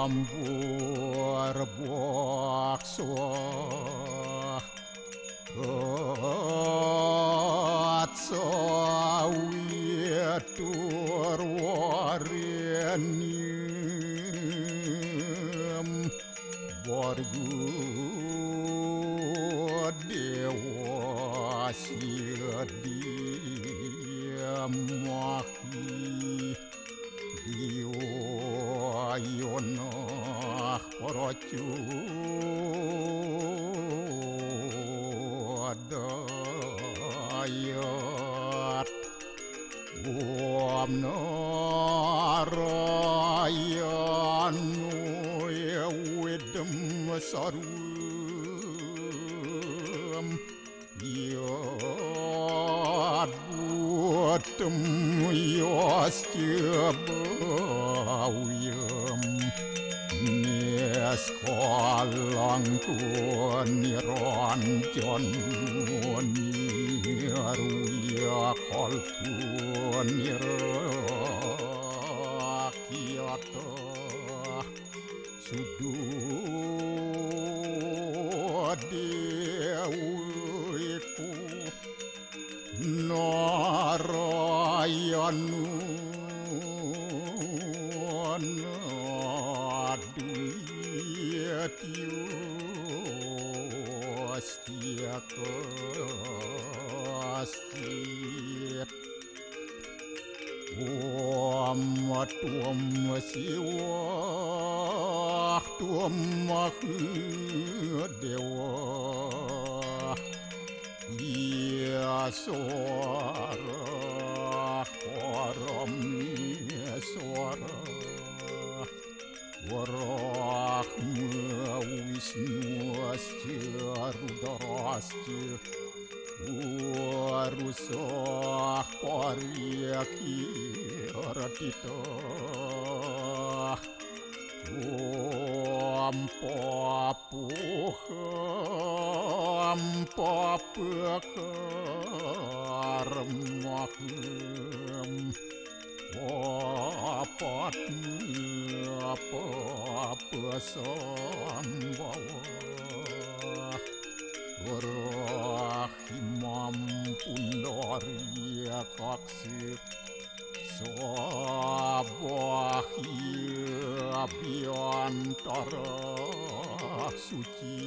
ambur bokso atsawitur warenium borgu dewa sidiamaki Dioyonah porocu adayat Om narayanu ewedem sarum yad buatem yasjabawiyam Niaskalang niranjan niaruya kalpun nirakyata sududewiku narayanu Tuam siwah tuam dewa iya suara param suara warahma wisnu asya rudarasya warusah paryaki ratita ampapuham apa-apa-apa-apa-sambawa Rahimam pundaria kaksir Sabahia biantara suci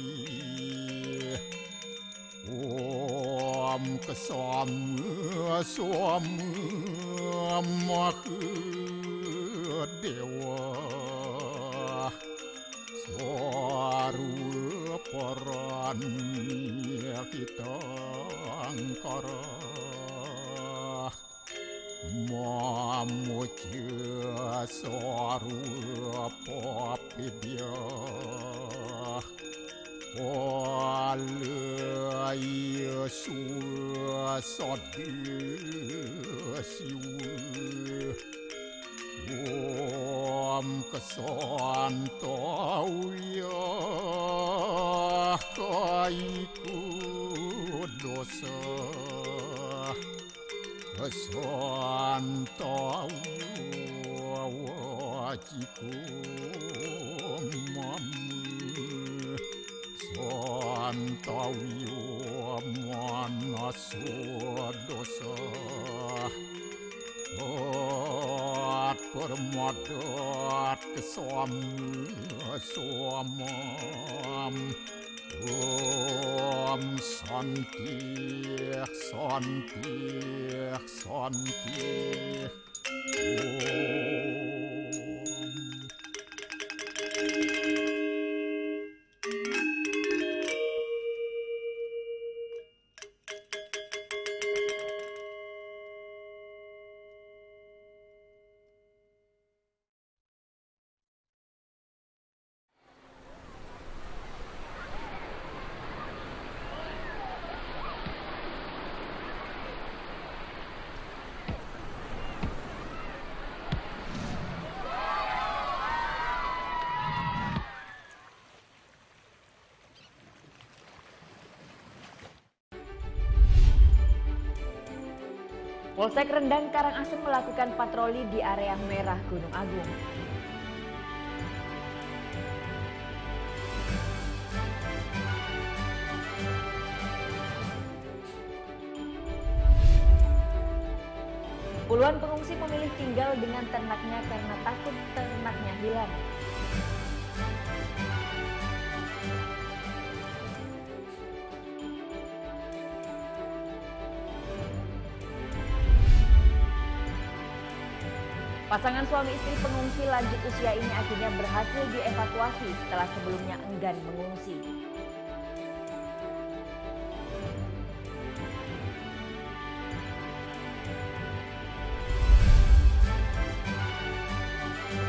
Om kesama dewa Suara perannya kita angkara Mamuja suara papidya Walaya suasadya siwa Om kesantauya kaiku dosa kesantauya wajiku mamu santauya manaswa dosa permadat kesamam Om santi santi santi Polsek Rendang Karangasem melakukan patroli di area merah Gunung Agung. Puluhan pengungsi memilih tinggal dengan ternaknya karena takut ternaknya hilang. Pasangan suami istri pengungsi lanjut usia ini akhirnya berhasil dievakuasi setelah sebelumnya enggan mengungsi.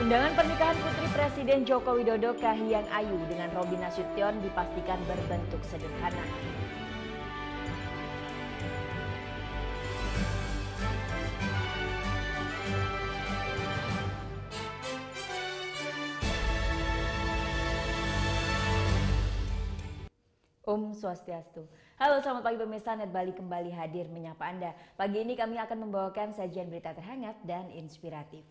Undangan pernikahan putri Presiden Joko Widodo Kahiyang Ayu dengan Robby Nasution dipastikan berbentuk sederhana. Om Swastiastu. Halo, selamat pagi pemirsa, Net Bali kembali hadir menyapa Anda. Pagi ini kami akan membawakan sajian berita terhangat dan inspiratif.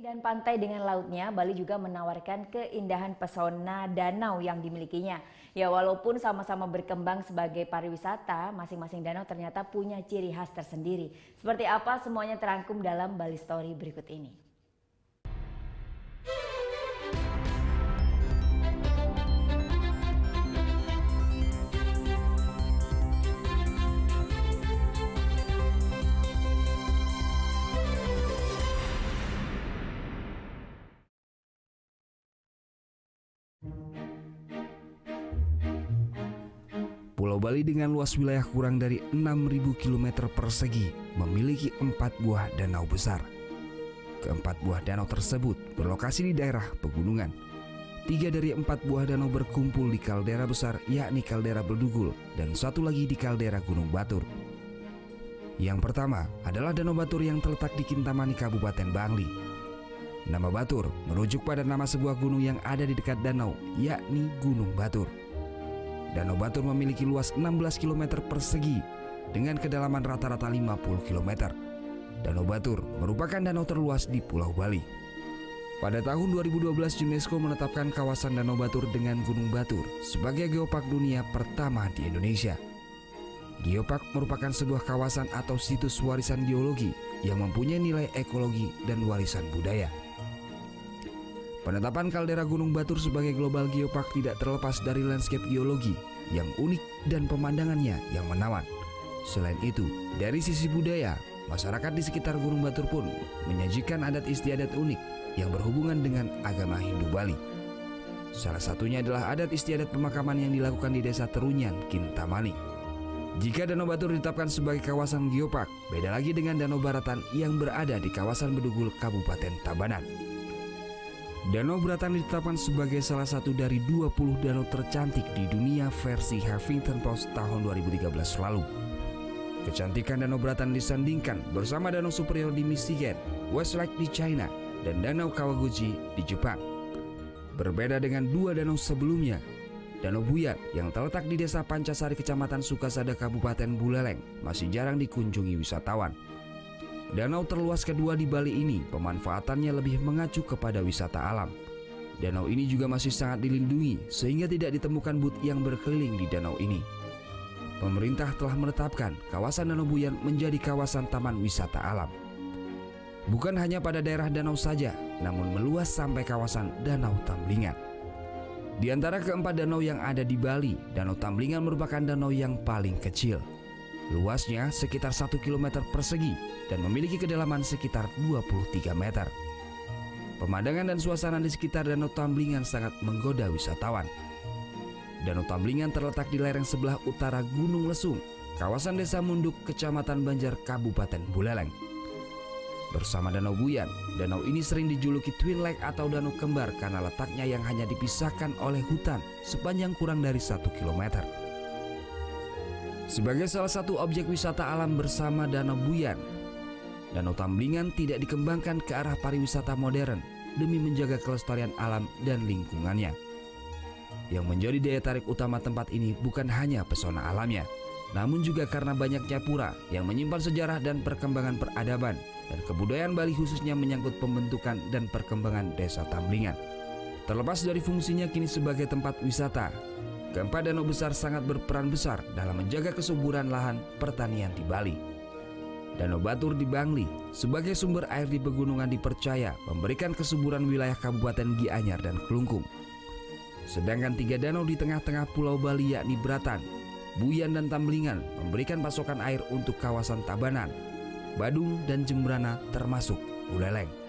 Dan pantai dengan lautnya, Bali juga menawarkan keindahan pesona danau yang dimilikinya. Ya, walaupun sama-sama berkembang sebagai pariwisata, masing-masing danau ternyata punya ciri khas tersendiri. Seperti apa semuanya terangkum dalam Bali Story berikut ini. Pulau Bali dengan luas wilayah kurang dari 6.000 km persegi memiliki 4 buah danau besar. Keempat buah danau tersebut berlokasi di daerah pegunungan. 3 dari 4 buah danau berkumpul di kaldera besar, yakni kaldera Bedugul, dan 1 lagi di kaldera Gunung Batur. Yang pertama adalah Danau Batur yang terletak di Kintamani, Kabupaten Bangli. Nama Batur merujuk pada nama sebuah gunung yang ada di dekat danau, yakni Gunung Batur. Danau Batur memiliki luas 16 km persegi dengan kedalaman rata-rata 50 km. Danau Batur merupakan danau terluas di Pulau Bali. Pada tahun 2012 UNESCO menetapkan kawasan Danau Batur dengan Gunung Batur sebagai geopark dunia pertama di Indonesia. Geopark merupakan sebuah kawasan atau situs warisan geologi yang mempunyai nilai ekologi dan warisan budaya. Penetapan kaldera Gunung Batur sebagai global geopark tidak terlepas dari landscape geologi yang unik dan pemandangannya yang menawan. Selain itu, dari sisi budaya, masyarakat di sekitar Gunung Batur pun menyajikan adat istiadat unik yang berhubungan dengan agama Hindu Bali. Salah satunya adalah adat istiadat pemakaman yang dilakukan di Desa Terunyan, Kintamani. Jika Danau Batur ditetapkan sebagai kawasan geopark, beda lagi dengan Danau Baratan yang berada di kawasan Bedugul, Kabupaten Tabanan. Danau Baratan ditetapkan sebagai salah satu dari 20 danau tercantik di dunia versi Huffington Post tahun 2013 lalu. Kecantikan Danau Baratan disandingkan bersama Danau Superior di Michigan, Westlake di China, dan Danau Kawaguchi di Jepang. Berbeda dengan 2 danau sebelumnya, Danau Buyan yang terletak di Desa Pancasari, Kecamatan Sukasada, Kabupaten Buleleng masih jarang dikunjungi wisatawan. Danau terluas kedua di Bali ini pemanfaatannya lebih mengacu kepada wisata alam. Danau ini juga masih sangat dilindungi sehingga tidak ditemukan but yang berkeliling di danau ini. Pemerintah telah menetapkan kawasan Danau Buyan menjadi kawasan taman wisata alam. Bukan hanya pada daerah danau saja, namun meluas sampai kawasan Danau Tamblingan. Di antara keempat danau yang ada di Bali, Danau Tamblingan merupakan danau yang paling kecil. Luasnya sekitar 1 km persegi dan memiliki kedalaman sekitar 23 meter. Pemandangan dan suasana di sekitar Danau Tamblingan sangat menggoda wisatawan. Danau Tamblingan terletak di lereng sebelah utara Gunung Lesung, kawasan Desa Munduk, Kecamatan Banjar, Kabupaten Buleleng. Bersama Danau Buyan, danau ini sering dijuluki Twin Lake atau danau kembar karena letaknya yang hanya dipisahkan oleh hutan sepanjang kurang dari 1 km. Sebagai salah satu objek wisata alam bersama Danau Buyan, Danau Tamblingan tidak dikembangkan ke arah pariwisata modern demi menjaga kelestarian alam dan lingkungannya. Yang menjadi daya tarik utama tempat ini bukan hanya pesona alamnya, namun juga karena banyaknya pura yang menyimpan sejarah dan perkembangan peradaban dan kebudayaan Bali, khususnya menyangkut pembentukan dan perkembangan Desa Tamblingan. Terlepas dari fungsinya kini sebagai tempat wisata, keempat danau besar sangat berperan besar dalam menjaga kesuburan lahan pertanian di Bali. Danau Batur di Bangli sebagai sumber air di pegunungan dipercaya memberikan kesuburan wilayah Kabupaten Gianyar dan Klungkung. Sedangkan 3 danau di tengah-tengah Pulau Bali yakni Bratan, Buyan dan Tambelingan memberikan pasokan air untuk kawasan Tabanan, Badung dan Jembrana termasuk Buleleng.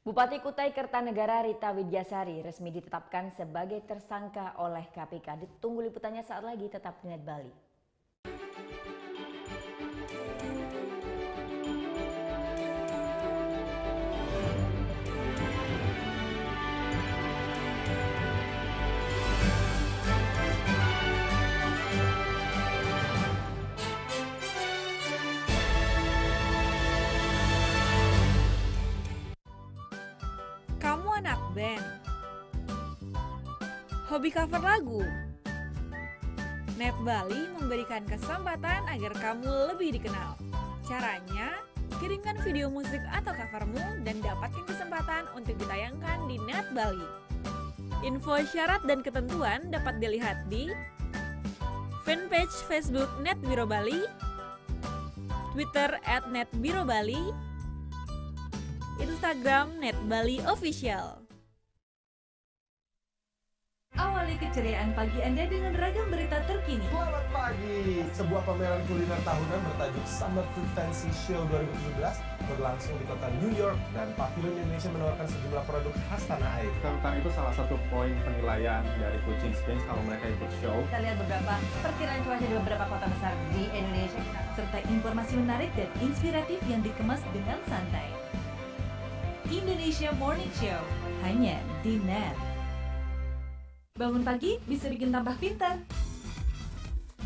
Bupati Kutai Kertanegara Rita Widyasari resmi ditetapkan sebagai tersangka oleh KPK. Ditunggu liputannya saat lagi, tetap di Net Bali. Kamu anak band, hobi cover lagu. Net Bali memberikan kesempatan agar kamu lebih dikenal. Caranya, kirimkan video musik atau covermu dan dapatkan kesempatan untuk ditayangkan di Net Bali. Info syarat dan ketentuan dapat dilihat di fanpage Facebook Net Biro Bali, Twitter @netbirobali, Instagram Net Bali Official. Awali keceriaan pagi Anda dengan ragam berita terkini. Selamat pagi. Sebuah pameran kuliner tahunan bertajuk Summer Food Fancy Show 2017 berlangsung di kota New York dan Pavilion Indonesia menawarkan sejumlah produk khas tanah air. Tentang itu salah satu poin penilaian dari Kucing Space kalau mereka ikut show. Kita lihat beberapa perkiraan cuaca di beberapa kota besar di Indonesia serta informasi menarik dan inspiratif yang dikemas dengan santai. Indonesia Morning Show hanya di Net. Bangun pagi bisa bikin tambah pintar.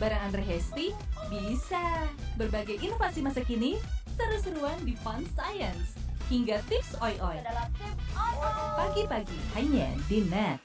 Bareng Andre Hesti bisa. Berbagai inovasi masa kini, seru-seruan di Fun Science hingga tips oi-oi. Pagi-pagi hanya di Net.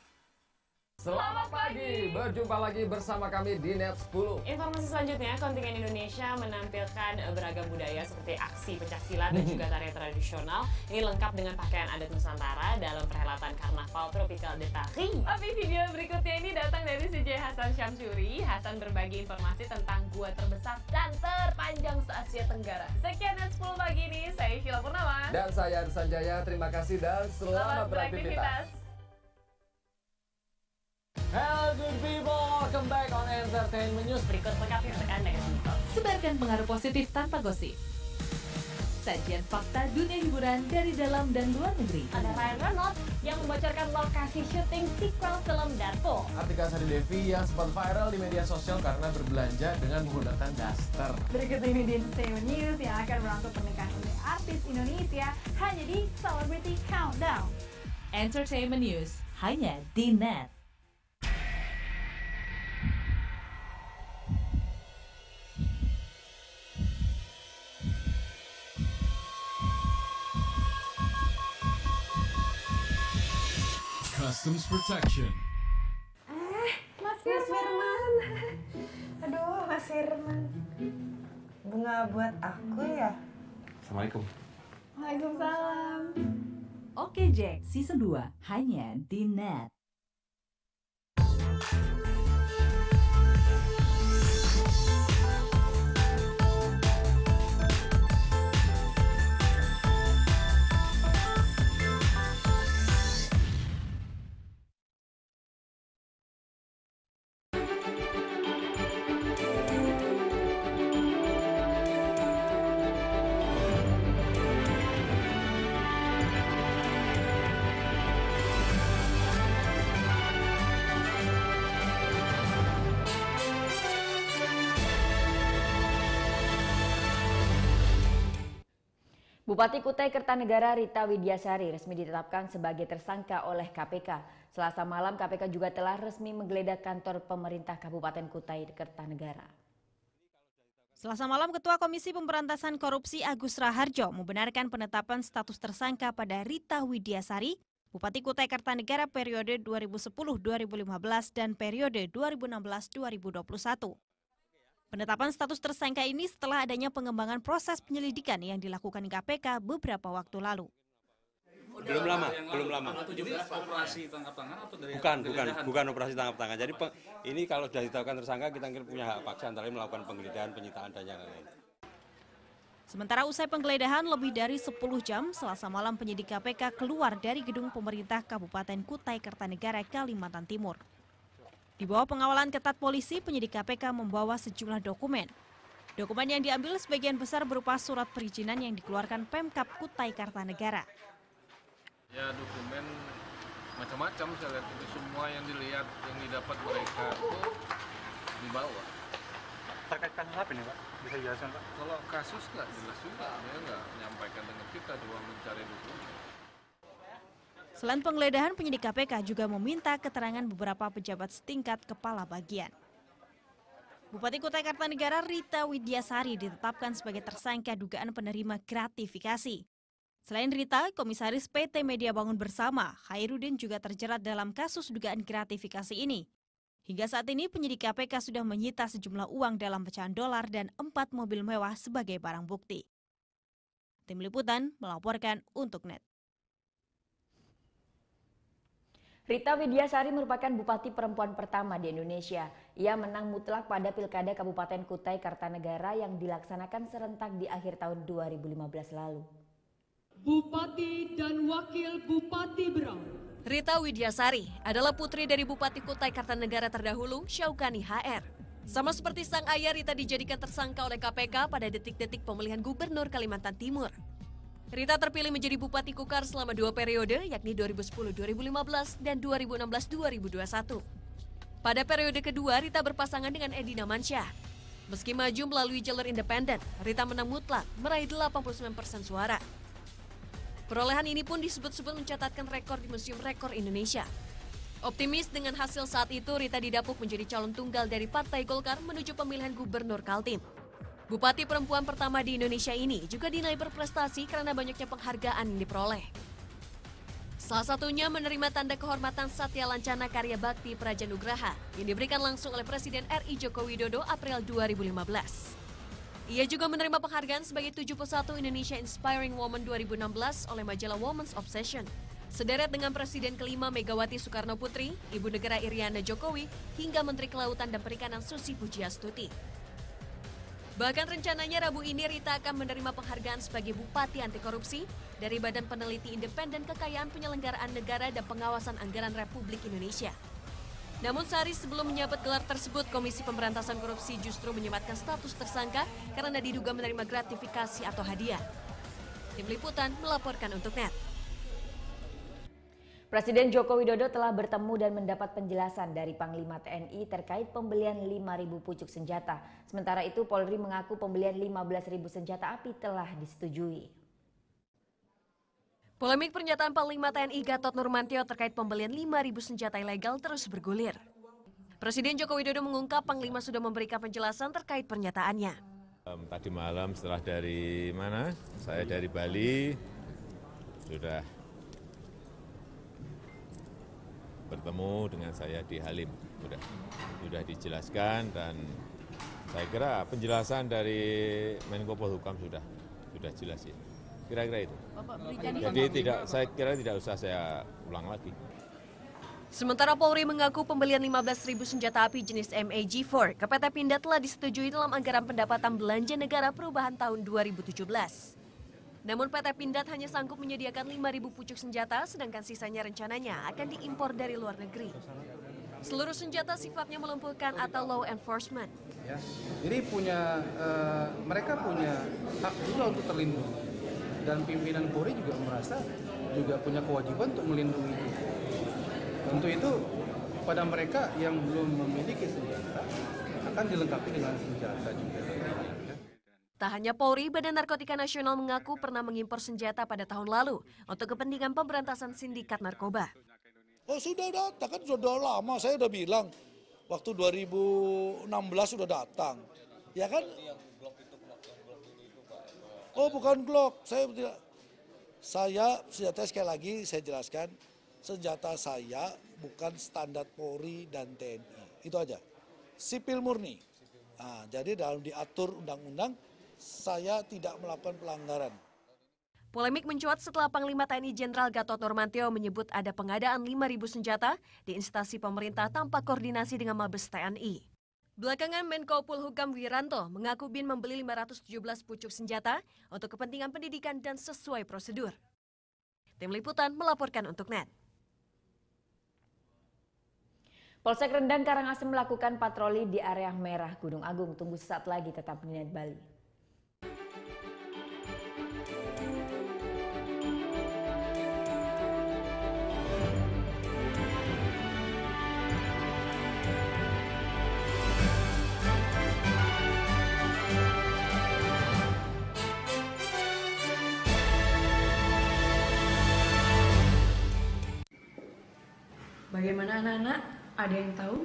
Selamat pagi, berjumpa lagi bersama kami di Net 10. Informasi selanjutnya, kontingen Indonesia menampilkan beragam budaya seperti aksi pencaksilat dan juga tarian tradisional. Ini lengkap dengan pakaian adat Nusantara dalam perhelatan Karnaval Tropical de Paris. Tapi video berikutnya ini datang dari CJ Hasan Syamsuri. Hasan berbagi informasi tentang gua terbesar dan terpanjang se-Asia Tenggara. Sekian Net 10 pagi ini, saya Sheila Purnama. Dan saya Arsan Jaya, terima kasih dan selamat beraktivitas. Hello good people, welcome back on Entertainment News. Berikut lengkapnya untuk Anda ya. Sebarkan pengaruh positif tanpa gosip. Sajian fakta dunia hiburan dari dalam dan luar negeri. Ada Ryan Reynolds yang membocorkan lokasi syuting sequel film Deadpool. Artika Sari Devi yang sempat viral di media sosial karena berbelanja dengan menggunakan daster. Berikut ini di Entertainment News yang akan merangkum pernikahan oleh artis Indonesia hanya di Celebrity Countdown. Entertainment News hanya di Net. Customs Protection. Mas Firman. Aduh, Mas Firman. Bunga buat aku ya? Assalamualaikum. Waalaikumsalam. Oke Jack, Season 2 hanya di Net. Bupati Kutai Kertanegara Rita Widyasari resmi ditetapkan sebagai tersangka oleh KPK. Selasa malam KPK juga telah resmi menggeledah kantor pemerintah Kabupaten Kutai Kertanegara. Selasa malam Ketua Komisi Pemberantasan Korupsi Agus Raharjo membenarkan penetapan status tersangka pada Rita Widyasari, Bupati Kutai Kertanegara periode 2010-2015 dan periode 2016-2021. Penetapan status tersangka ini setelah adanya pengembangan proses penyelidikan yang dilakukan KPK beberapa waktu lalu. Belum lama. Ini operasi tangkap tangan atau dari Bukan operasi tangkap tangan. Jadi ini kalau sudah ditetapkan tersangka, kita punya hak paksa antara lain melakukan penggeledahan, penyitaan dan yang lain. Sementara usai penggeledahan lebih dari 10 jam, Selasa malam penyidik KPK keluar dari gedung pemerintah Kabupaten Kutai Kertanegara, Kalimantan Timur. Di bawah pengawalan ketat polisi, penyidik KPK membawa sejumlah dokumen. Dokumen yang diambil sebagian besar berupa surat perizinan yang dikeluarkan Pemkab Kutai Kertanegara. Ya, dokumen macam-macam saya lihat, itu semua yang dilihat, yang didapat mereka itu dibawa. Terkait kasus apa nih Pak? Bisa dijelaskan Pak? Kalau kasus nggak jelas juga, dia nggak menyampaikan dengan kita, cuma mencari dokumen. Selain penggeledahan, penyidik KPK juga meminta keterangan beberapa pejabat setingkat kepala bagian. Bupati Kutai Kertanegara Rita Widyasari ditetapkan sebagai tersangka dugaan penerima gratifikasi. Selain Rita, Komisaris PT Media Bangun Bersama, Khairuddin juga terjerat dalam kasus dugaan gratifikasi ini. Hingga saat ini penyidik KPK sudah menyita sejumlah uang dalam pecahan dolar dan 4 mobil mewah sebagai barang bukti. Tim Liputan melaporkan untuk NET. Rita Widyasari merupakan bupati perempuan pertama di Indonesia. Ia menang mutlak pada Pilkada Kabupaten Kutai Kartanegara yang dilaksanakan serentak di akhir tahun 2015 lalu. Bupati dan Wakil Bupati Berau. Rita Widyasari adalah putri dari Bupati Kutai Kartanegara terdahulu, Syaukani HR. Sama seperti sang ayah, Rita dijadikan tersangka oleh KPK pada detik-detik pemilihan Gubernur Kalimantan Timur. Rita terpilih menjadi Bupati Kukar selama 2 periode, yakni 2010-2015 dan 2016-2021. Pada periode kedua, Rita berpasangan dengan Edi Namansyah. Meski maju melalui jalur independen, Rita menang mutlak, meraih 89% suara. Perolehan ini pun disebut-sebut mencatatkan rekor di Museum Rekor Indonesia. Optimis dengan hasil saat itu, Rita didapuk menjadi calon tunggal dari Partai Golkar menuju pemilihan Gubernur Kaltim. Bupati perempuan pertama di Indonesia ini juga dinilai berprestasi karena banyaknya penghargaan yang diperoleh. Salah satunya menerima tanda kehormatan Satya Lancana Karya Bakti Praja Nugraha yang diberikan langsung oleh Presiden RI Joko Widodo April 2015. Ia juga menerima penghargaan sebagai 71 Indonesia Inspiring Woman 2016 oleh majalah Women's Obsession. Sederet dengan Presiden kelima Megawati Soekarno Putri, Ibu Negara Iriana Jokowi, hingga Menteri Kelautan dan Perikanan Susi Pujiastuti. Bahkan rencananya Rabu ini Rita akan menerima penghargaan sebagai Bupati Anti Korupsi dari Badan Peneliti Independen Kekayaan Penyelenggaraan Negara dan Pengawasan Anggaran Republik Indonesia. Namun sehari sebelum menyabet gelar tersebut, Komisi Pemberantasan Korupsi justru menyematkan status tersangka karena diduga menerima gratifikasi atau hadiah. Tim Liputan melaporkan untuk NET. Presiden Joko Widodo telah bertemu dan mendapat penjelasan dari Panglima TNI terkait pembelian 5.000 pucuk senjata. Sementara itu Polri mengaku pembelian 15.000 senjata api telah disetujui. Polemik pernyataan Panglima TNI Gatot Nurmantio terkait pembelian 5.000 senjata ilegal terus bergulir. Presiden Joko Widodo mengungkap Panglima sudah memberikan penjelasan terkait pernyataannya. Tadi malam setelah dari mana? Saya dari Bali, sudah bertemu dengan saya di Halim, sudah dijelaskan dan saya kira penjelasan dari Menko Polhukam sudah jelas ya. Kira-kira itu. Jadi saya kira tidak usah saya ulang lagi. Sementara Polri mengaku pembelian 15.000 senjata api jenis MAG-4 ke PT Pindad telah disetujui dalam anggaran pendapatan belanja negara perubahan tahun 2017. Namun PT Pindad hanya sanggup menyediakan 5.000 pucuk senjata, sedangkan sisanya rencananya akan diimpor dari luar negeri. Seluruh senjata sifatnya melumpuhkan atau law enforcement. Ya, jadi mereka punya hak juga untuk terlindungi. Dan pimpinan Polri juga merasa juga punya kewajiban untuk melindungi itu. Untuk itu, pada mereka yang belum memiliki senjata, akan dilengkapi dengan senjata juga. Tak hanya Polri, Badan Narkotika Nasional mengaku pernah mengimpor senjata pada tahun lalu untuk kepentingan pemberantasan sindikat narkoba. Oh sudah datang, kan sudah lama, saya udah bilang. Waktu 2016 sudah datang. Ya kan? Oh bukan Glock, saya tidak. Senjata sekali lagi saya jelaskan, senjata saya bukan standar Polri dan TNI. Itu aja. Sipil murni. Nah, jadi dalam diatur undang-undang, saya tidak melakukan pelanggaran. Polemik mencuat setelah Panglima TNI Jenderal Gatot Nurmantio menyebut ada pengadaan 5.000 senjata di instansi pemerintah tanpa koordinasi dengan Mabes TNI. Belakangan Menko Polhukam Wiranto mengaku BIN membeli 517 pucuk senjata untuk kepentingan pendidikan dan sesuai prosedur. Tim Liputan melaporkan untuk NET. Polsek Rendang Karangasem melakukan patroli di area merah Gunung Agung. Tunggu sesaat lagi, tetap di NET Bali. Bagaimana anak-anak? Ada yang tahu?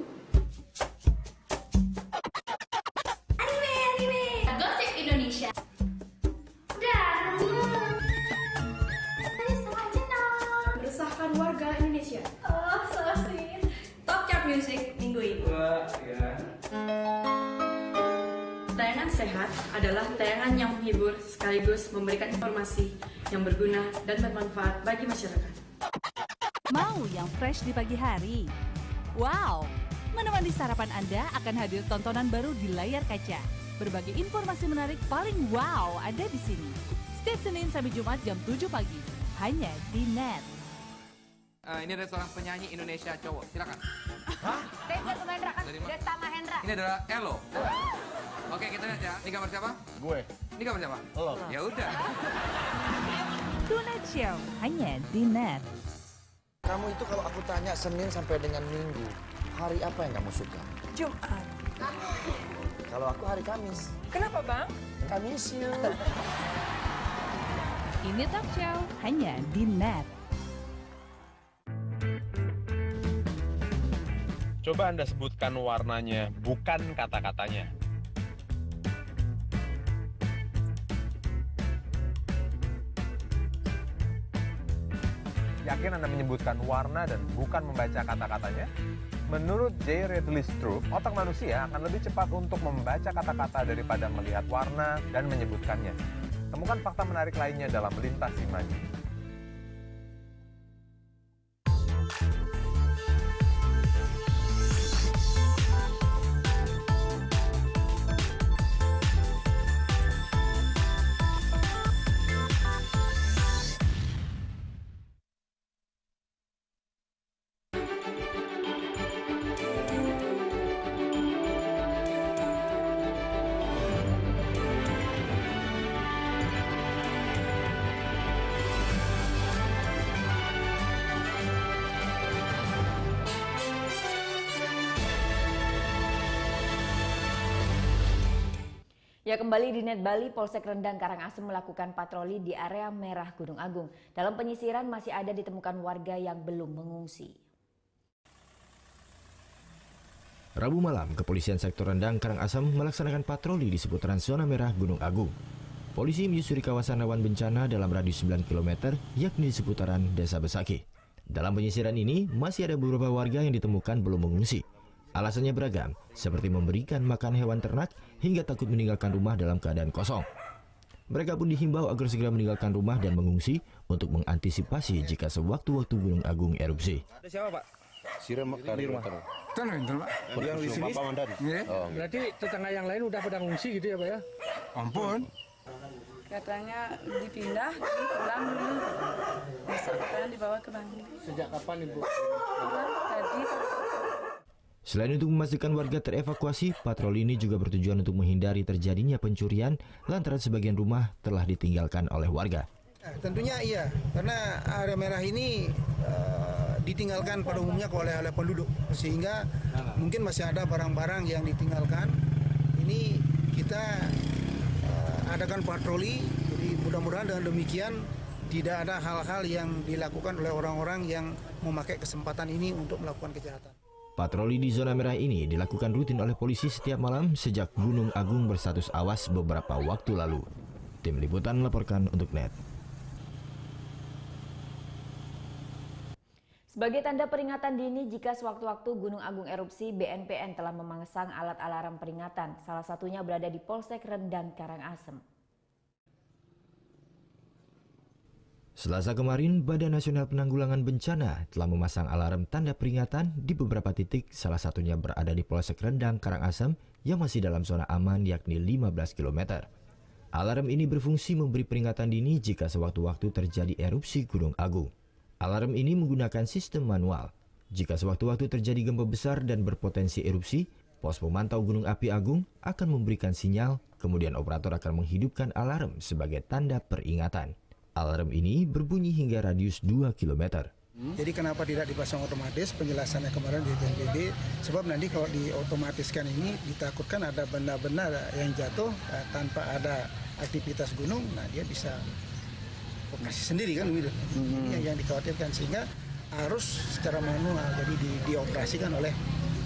Anime. Gosip Indonesia. Meresahkan warga Indonesia. Oh, so sweet. Top Chart Music minggu ini. Tayangan sehat adalah tayangan yang menghibur sekaligus memberikan informasi yang berguna dan bermanfaat bagi masyarakat. Mau yang fresh di pagi hari? Wow! Menemani sarapan Anda akan hadir tontonan baru di layar kaca. Berbagai informasi menarik paling wow ada di sini. Setiap Senin sampai Jumat jam 7 pagi. Hanya di NET. Ini ada seorang penyanyi Indonesia cowok. Silakan. Hah? Desta Mahendra kan? Desta Mahendra. Ini adalah Elo. Oke, kita lihat ya. Ini gambar siapa? Gue. Ini gambar siapa? Lo. Ya udah. Tonight Show hanya di NET. Kamu itu kalau aku tanya Senin sampai dengan Minggu, hari apa yang kamu suka? Jumat. Kalau aku hari Kamis. Kenapa, Bang? Kamis you. Ini Talk Show hanya di NET. Coba Anda sebutkan warnanya, bukan kata-katanya. Yakin Anda menyebutkan warna dan bukan membaca kata-katanya? Menurut J. Ridley Stroop, otak manusia akan lebih cepat untuk membaca kata-kata daripada melihat warna dan menyebutkannya. Temukan fakta menarik lainnya dalam Lintas Imaji. Ya, kembali di NET Bali, Polsek Rendang Karangasem melakukan patroli di area merah Gunung Agung. Dalam penyisiran masih ada ditemukan warga yang belum mengungsi. Rabu malam, Kepolisian Sektor Rendang Karangasem melaksanakan patroli di seputaran zona merah Gunung Agung. Polisi menyusuri kawasan rawan bencana dalam radius 9 km, yakni di seputaran Desa Besaki. Dalam penyisiran ini, masih ada beberapa warga yang ditemukan belum mengungsi. Alasannya beragam, seperti memberikan makan hewan ternak hingga takut meninggalkan rumah dalam keadaan kosong. Mereka pun dihimbau agar segera meninggalkan rumah dan mengungsi untuk mengantisipasi jika sewaktu-waktu Gunung Agung erupsi. Ada siapa, Pak? Siram di rumah. Pak. Yang di sini. Berarti tetangga yang lain udah pada ngungsi gitu ya, Pak ya? Ampun. Katanya dipindah, pulang dulu. Besok katanya dibawa ke Bandung. Sejak kapan, Ibu? Tadi. Selain untuk memastikan warga terevakuasi, patroli ini juga bertujuan untuk menghindari terjadinya pencurian lantaran sebagian rumah telah ditinggalkan oleh warga. Tentunya iya, karena area merah ini ditinggalkan pada umumnya oleh penduduk, sehingga mungkin masih ada barang-barang yang ditinggalkan. Ini kita adakan patroli. Jadi mudah-mudahan dengan demikian tidak ada hal-hal yang dilakukan oleh orang-orang yang memakai kesempatan ini untuk melakukan kejahatan. Patroli di zona merah ini dilakukan rutin oleh polisi setiap malam sejak Gunung Agung berstatus awas beberapa waktu lalu. Tim Liputan melaporkan untuk NET. Sebagai tanda peringatan dini jika sewaktu-waktu Gunung Agung erupsi, BNPN telah memasang alat alarm peringatan. Salah satunya berada di Polsek Rendang, Karangasem. Selasa kemarin, Badan Nasional Penanggulangan Bencana telah memasang alarm tanda peringatan di beberapa titik, salah satunya berada di Polsek Rendang, Karangasem yang masih dalam zona aman yakni 15 km. Alarm ini berfungsi memberi peringatan dini jika sewaktu-waktu terjadi erupsi Gunung Agung. Alarm ini menggunakan sistem manual. Jika sewaktu-waktu terjadi gempa besar dan berpotensi erupsi, pos pemantau Gunung Api Agung akan memberikan sinyal, kemudian operator akan menghidupkan alarm sebagai tanda peringatan. Alarm ini berbunyi hingga radius 2 km. Jadi kenapa tidak dipasang otomatis? Penjelasannya kemarin di BNPB, sebab nanti kalau diotomatiskan ini ditakutkan ada benda-benda yang jatuh tanpa ada aktivitas gunung, nah dia bisa operasi sendiri kan gitu. Ini yang dikhawatirkan, sehingga harus secara manual, jadi dioperasikan oleh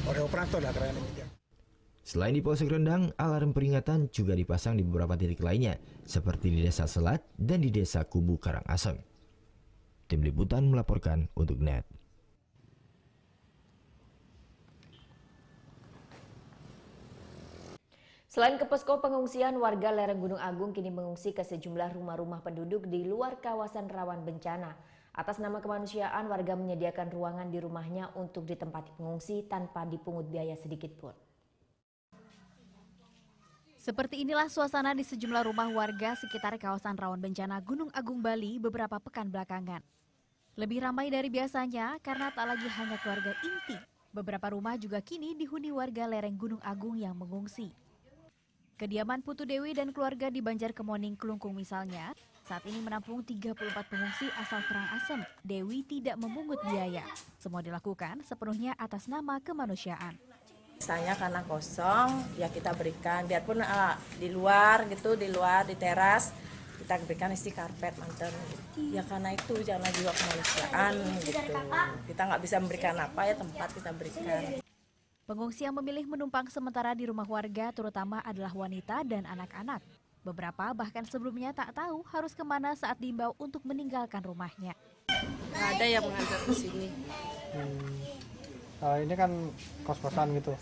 operator lah karena demikian. Selain di Polsek Rendang, alarm peringatan juga dipasang di beberapa titik lainnya, seperti di Desa Selat dan di Desa Kubu Karangasem. Tim Liputan melaporkan untuk NET. Selain ke posko pengungsian, warga lereng Gunung Agung kini mengungsi ke sejumlah rumah-rumah penduduk di luar kawasan rawan bencana. Atas nama kemanusiaan, warga menyediakan ruangan di rumahnya untuk ditempati pengungsi tanpa dipungut biaya sedikit pun. Seperti inilah suasana di sejumlah rumah warga sekitar kawasan rawan bencana Gunung Agung, Bali beberapa pekan belakangan. Lebih ramai dari biasanya karena tak lagi hanya keluarga inti. Beberapa rumah juga kini dihuni warga lereng Gunung Agung yang mengungsi. Kediaman Putu Dewi dan keluarga di Banjarkemoning, Klungkung misalnya, saat ini menampung 34 pengungsi asal Karangasem. Dewi tidak memungut biaya. Semua dilakukan sepenuhnya atas nama kemanusiaan. Misalnya karena kosong, ya kita berikan, biarpun di luar gitu, di teras, kita berikan isi karpet, mantel. Ya karena itu, jangan juga kemanusiaan gitu. Kita nggak bisa memberikan apa ya, tempat kita berikan. Pengungsi yang memilih menumpang sementara di rumah warga terutama adalah wanita dan anak-anak. Beberapa bahkan sebelumnya tak tahu harus kemana saat diimbau untuk meninggalkan rumahnya. Nggak ada yang mengantar ke sini. Ini kan kos-kosan gitu.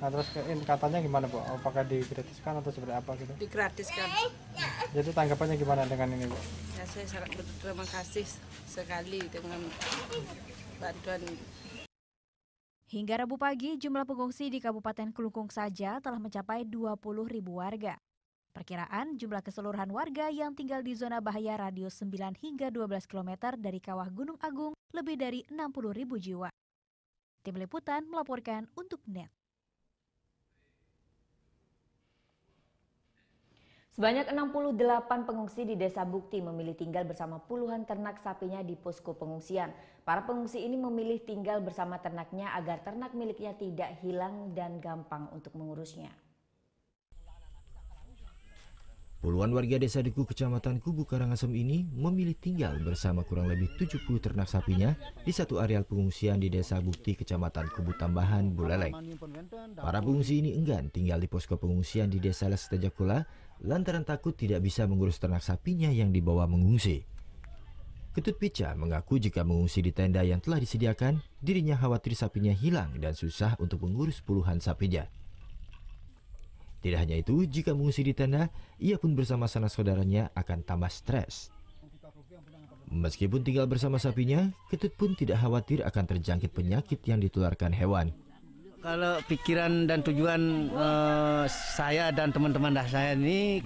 Nah terus katanya gimana Bu? Apakah digratiskan atau seperti apa gitu? Digratiskan. Jadi tanggapannya gimana dengan ini Bu? Ya, saya sangat berterima kasih sekali dengan bantuan. Hingga Rabu pagi, jumlah pengungsi di Kabupaten Klungkung saja telah mencapai 20.000 warga. Perkiraan jumlah keseluruhan warga yang tinggal di zona bahaya radius 9 hingga 12 km dari kawah Gunung Agung lebih dari 60.000 jiwa. Tim Liputan melaporkan untuk NET. Sebanyak 68 pengungsi di Desa Bukti memilih tinggal bersama puluhan ternak sapinya di posko pengungsian. Para pengungsi ini memilih tinggal bersama ternaknya agar ternak miliknya tidak hilang dan gampang untuk mengurusnya. Puluhan warga Desa Deku, Kecamatan Kubu Karangasem ini memilih tinggal bersama kurang lebih 70 ternak sapinya di satu areal pengungsian di Desa Bukti, Kecamatan Kubu Tambahan, Buleleng. Para pengungsi ini enggan tinggal di posko pengungsian di Desa Lestejakula lantaran takut tidak bisa mengurus ternak sapinya yang dibawa mengungsi. Ketut Pica mengaku jika mengungsi di tenda yang telah disediakan, dirinya khawatir sapinya hilang dan susah untuk mengurus puluhan sapinya. Tidak hanya itu, jika mengungsi di tenda, ia pun bersama sanak saudaranya akan tambah stres. Meskipun tinggal bersama sapinya, Ketut pun tidak khawatir akan terjangkit penyakit yang ditularkan hewan. Kalau pikiran dan tujuan saya dan teman-teman saya ini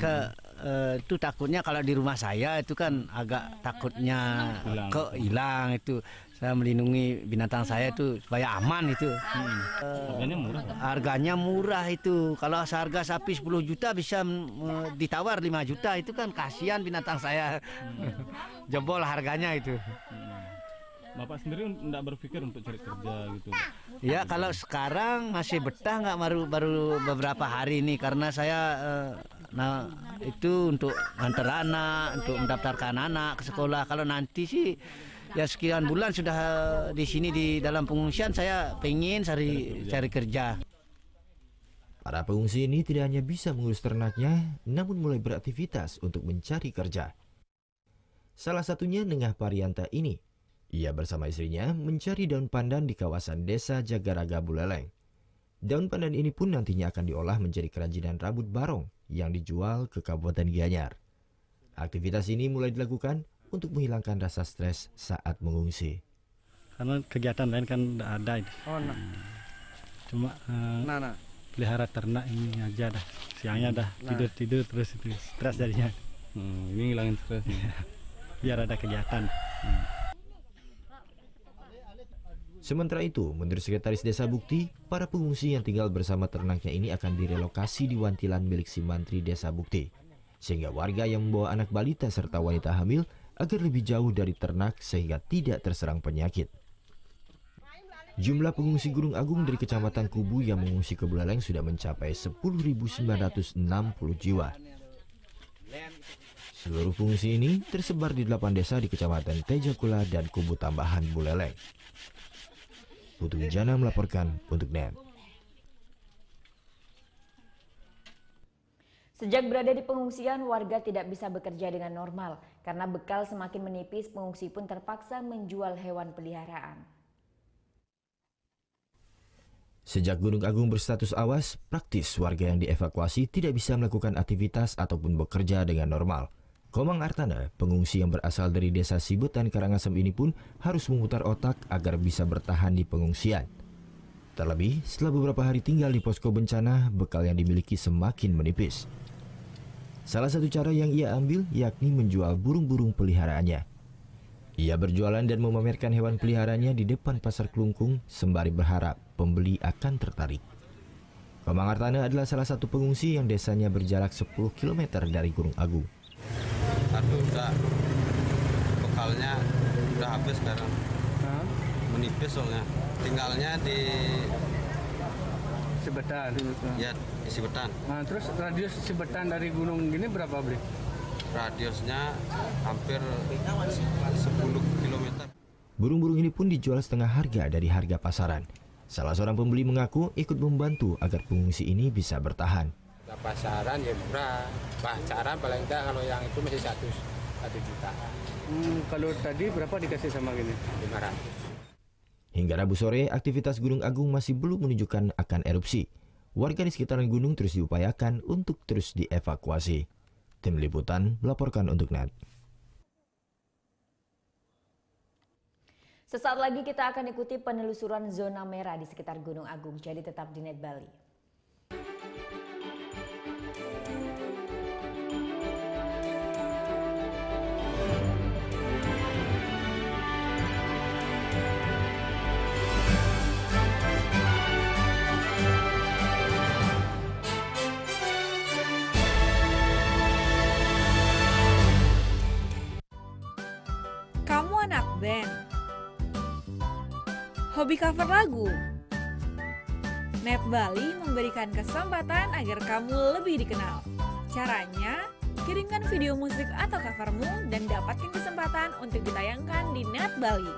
itu takutnya kalau di rumah saya itu kan agak takutnya hilang itu. Saya melindungi binatang saya itu supaya aman itu. Harganya murah. Harganya murah itu. Kalau seharga sapi 10 juta bisa ditawar 5 juta, itu kan kasihan binatang saya. Jebol harganya itu. Bapak sendiri tidak berpikir untuk cari kerja gitu? Ya kalau sekarang masih betah nggak, baru beberapa hari ini karena saya Nah, itu untuk antar anak, untuk mendaftarkan anak ke sekolah. Kalau nanti sih ya sekian bulan sudah di sini di dalam pengungsian, saya pengen cari kerja. Para pengungsi ini tidak hanya bisa mengurus ternaknya, namun mulai beraktivitas untuk mencari kerja. Salah satunya Nengah Parianta ini. Ia bersama istrinya mencari daun pandan di kawasan desa Jagaraga Buleleng. Daun pandan ini pun nantinya akan diolah menjadi kerajinan rambut barong yang dijual ke Kabupaten Gianyar. Aktivitas ini mulai dilakukan untuk menghilangkan rasa stres saat mengungsi. Karena kegiatan lain kan tidak ada ini. Oh, nah. Cuma pelihara ternak ini aja dah. Siangnya dah tidur terus itu stres jadinya. Ini ngilangin stres. Biar ada kegiatan. Sementara itu, menurut Sekretaris Desa Bukti, para pengungsi yang tinggal bersama ternaknya ini akan direlokasi di wantilan milik si Mantri Desa Bukti. Sehingga warga yang membawa anak balita serta wanita hamil agar lebih jauh dari ternak sehingga tidak terserang penyakit. Jumlah pengungsi Gunung Agung dari Kecamatan Kubu yang mengungsi ke Buleleng sudah mencapai 10.960 jiwa. Seluruh pengungsi ini tersebar di 8 desa di Kecamatan Tejakula dan Kubu Tambahan Buleleng. Putu Wijana melaporkan untuk NET. Sejak berada di pengungsian, warga tidak bisa bekerja dengan normal. Karena bekal semakin menipis, pengungsi pun terpaksa menjual hewan peliharaan. Sejak Gunung Agung berstatus awas, praktis warga yang dievakuasi tidak bisa melakukan aktivitas ataupun bekerja dengan normal. Komang Artana, pengungsi yang berasal dari desa Sibetan Karangasem ini pun harus memutar otak agar bisa bertahan di pengungsian. Terlebih, setelah beberapa hari tinggal di posko bencana, bekal yang dimiliki semakin menipis. Salah satu cara yang ia ambil yakni menjual burung-burung peliharaannya. Ia berjualan dan memamerkan hewan peliharaannya di depan pasar Kelungkung sembari berharap pembeli akan tertarik. Komang Artana adalah salah satu pengungsi yang desanya berjarak 10 km dari Gunung Agung. Tapi udah bekalnya udah habis sekarang, menipis soalnya. Tinggalnya di Sibetan. Ya di Sibetan. Nah, terus radius Sibetan dari gunung gini berapa, Bri? Radiusnya hampir 10 km. Burung-burung ini pun dijual setengah harga dari harga pasaran. Salah seorang pembeli mengaku ikut membantu agar pengungsi ini bisa bertahan. Pasaran ya murah, pasaran paling enggak kalau yang itu masih 1 juta. Kalau tadi berapa dikasih sama gini? 500. Hingga Rabu sore, aktivitas Gunung Agung masih belum menunjukkan akan erupsi. Warga di sekitaran gunung terus diupayakan untuk terus dievakuasi. Tim Liputan melaporkan untuk NET. Sesaat lagi kita akan ikuti penelusuran zona merah di sekitar Gunung Agung. Jadi tetap di NET Bali. Kamu anak band? Hobi cover lagu? NET Bali memberikan kesempatan agar kamu lebih dikenal. Caranya, kirimkan video musik atau covermu dan dapatkan kesempatan untuk ditayangkan di NET Bali.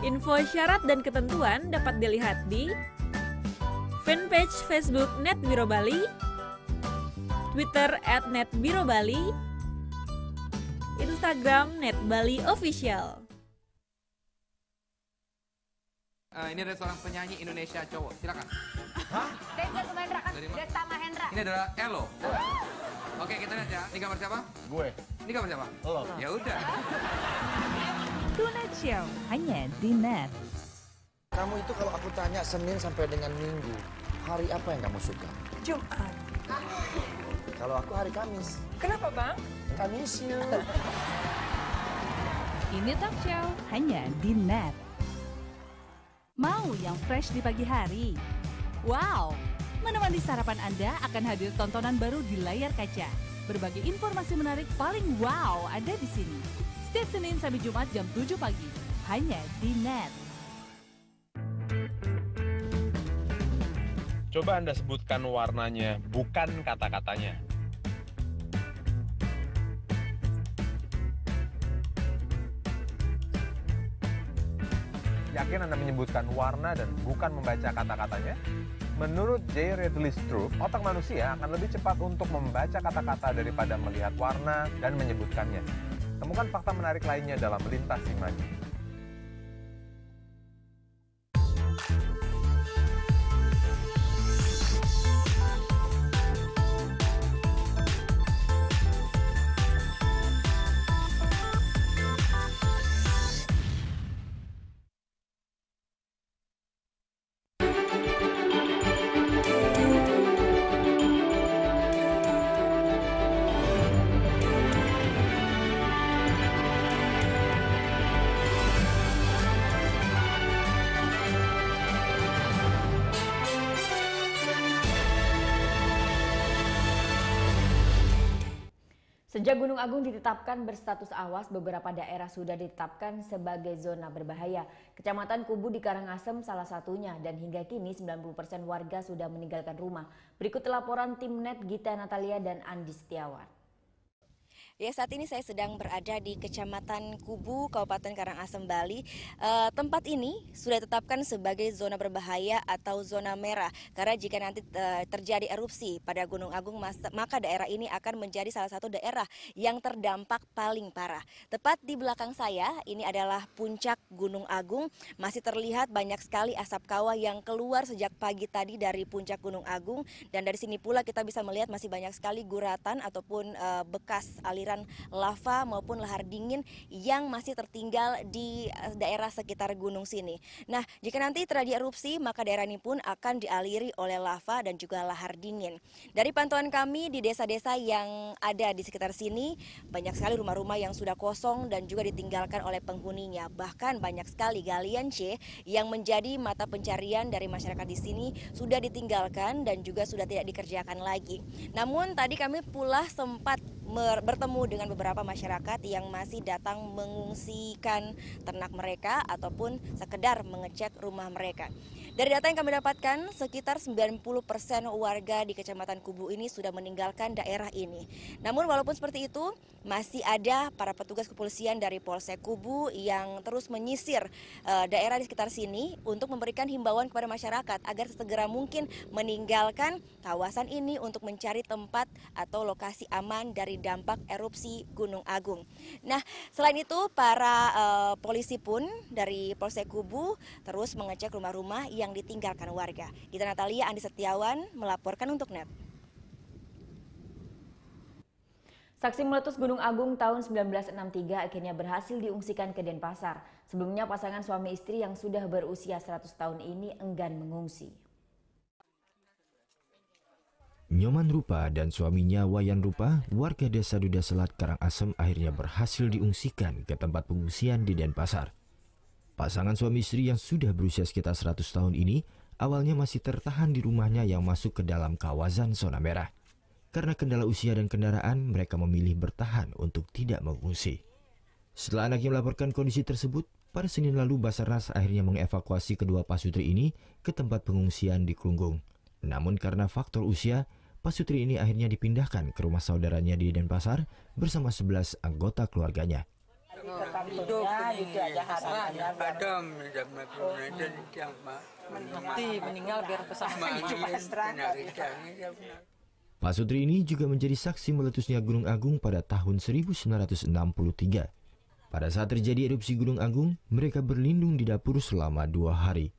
Info syarat dan ketentuan dapat dilihat di fanpage Facebook NET Biro Bali, Twitter @NETBiroBali, Instagram NET Bali Official. Ini ada seorang penyanyi Indonesia cowok, silakan. Desa Mahendra kan? Desa Mahendra. Ini adalah Elo. Oke, kita lihat ya. Ini gambar siapa? Gue. Ini gambar siapa? Lo. Ya udah. Tonight Show hanya di NET. Kamu itu kalau aku tanya Senin sampai dengan Minggu, hari apa yang kamu suka? Jumat. Kalau aku hari Kamis. Kenapa, Bang? Kamis yuk. Ini Talk Show hanya di NET. Mau yang fresh di pagi hari? Wow! Menemani sarapan Anda akan hadir tontonan baru di layar kaca. Berbagai informasi menarik paling wow ada di sini. Setiap Senin sampai Jumat jam 7 pagi. Hanya di NET. Coba Anda sebutkan warnanya, bukan kata-katanya. Yakin Anda menyebutkan warna dan bukan membaca kata-katanya? Menurut J. Redley Stroop, otak manusia akan lebih cepat untuk membaca kata-kata daripada melihat warna dan menyebutkannya. Temukan fakta menarik lainnya dalam Lintas Imaji. Sejak Gunung Agung ditetapkan berstatus awas, beberapa daerah sudah ditetapkan sebagai zona berbahaya. Kecamatan Kubu di Karangasem salah satunya, dan hingga kini 90% warga sudah meninggalkan rumah. Berikut laporan tim NET Gita Natalia dan Andi Setiawan. Ya, saat ini saya sedang berada di Kecamatan Kubu, Kabupaten Karangasem, Bali. Tempat ini sudah ditetapkan sebagai zona berbahaya atau zona merah. Karena jika nanti terjadi erupsi pada Gunung Agung, maka daerah ini akan menjadi salah satu daerah yang terdampak paling parah. Tepat di belakang saya, ini adalah puncak Gunung Agung. Masih terlihat banyak sekali asap kawah yang keluar sejak pagi tadi dari puncak Gunung Agung. Dan dari sini pula kita bisa melihat masih banyak sekali guratan ataupun bekas aliran lava maupun lahar dingin yang masih tertinggal di daerah sekitar gunung sini. Nah, jika nanti terjadi erupsi, maka daerah ini pun akan dialiri oleh lava dan juga lahar dingin. Dari pantauan kami di desa-desa yang ada di sekitar sini, banyak sekali rumah-rumah yang sudah kosong dan juga ditinggalkan oleh penghuninya. Bahkan banyak sekali galian C yang menjadi mata pencarian dari masyarakat di sini sudah ditinggalkan dan juga sudah tidak dikerjakan lagi. Namun tadi kami pula sempat bertemu dengan beberapa masyarakat yang masih datang mengungsikan ternak mereka ataupun sekedar mengecek rumah mereka. Dari data yang kami dapatkan, sekitar 90% warga di Kecamatan Kubu ini sudah meninggalkan daerah ini. Namun walaupun seperti itu, masih ada para petugas kepolisian dari Polsek Kubu yang terus menyisir daerah di sekitar sini untuk memberikan himbauan kepada masyarakat agar sesegera mungkin meninggalkan kawasan ini untuk mencari tempat atau lokasi aman dari dampak erupsi Gunung Agung. Nah, selain itu para polisi pun dari Polsek Kubu terus mengecek rumah-rumah yang ditinggalkan warga. Gita Natalia, Andi Setiawan melaporkan untuk NET. Saksi meletus Gunung Agung tahun 1963 akhirnya berhasil diungsikan ke Denpasar. Sebelumnya pasangan suami istri yang sudah berusia 100 tahun ini enggan mengungsi. Nyoman Rupa dan suaminya Wayan Rupa, warga desa Duda Selat Karangasem, akhirnya berhasil diungsikan ke tempat pengungsian di Denpasar. Pasangan suami istri yang sudah berusia sekitar 100 tahun ini awalnya masih tertahan di rumahnya yang masuk ke dalam kawasan zona merah. Karena kendala usia dan kendaraan, mereka memilih bertahan untuk tidak mengungsi. Setelah anaknya melaporkan kondisi tersebut, pada Senin lalu Basarnas akhirnya mengevakuasi kedua pasutri ini ke tempat pengungsian di Klunggung. Namun karena faktor usia, pasutri ini akhirnya dipindahkan ke rumah saudaranya di Denpasar bersama 11 anggota keluarganya. Hidup mati meninggal biar bersama Pasutri ini juga menjadi saksi meletusnya Gunung Agung pada tahun 1963. Pada saat terjadi erupsi Gunung Agung, mereka berlindung di dapur selama 2 hari.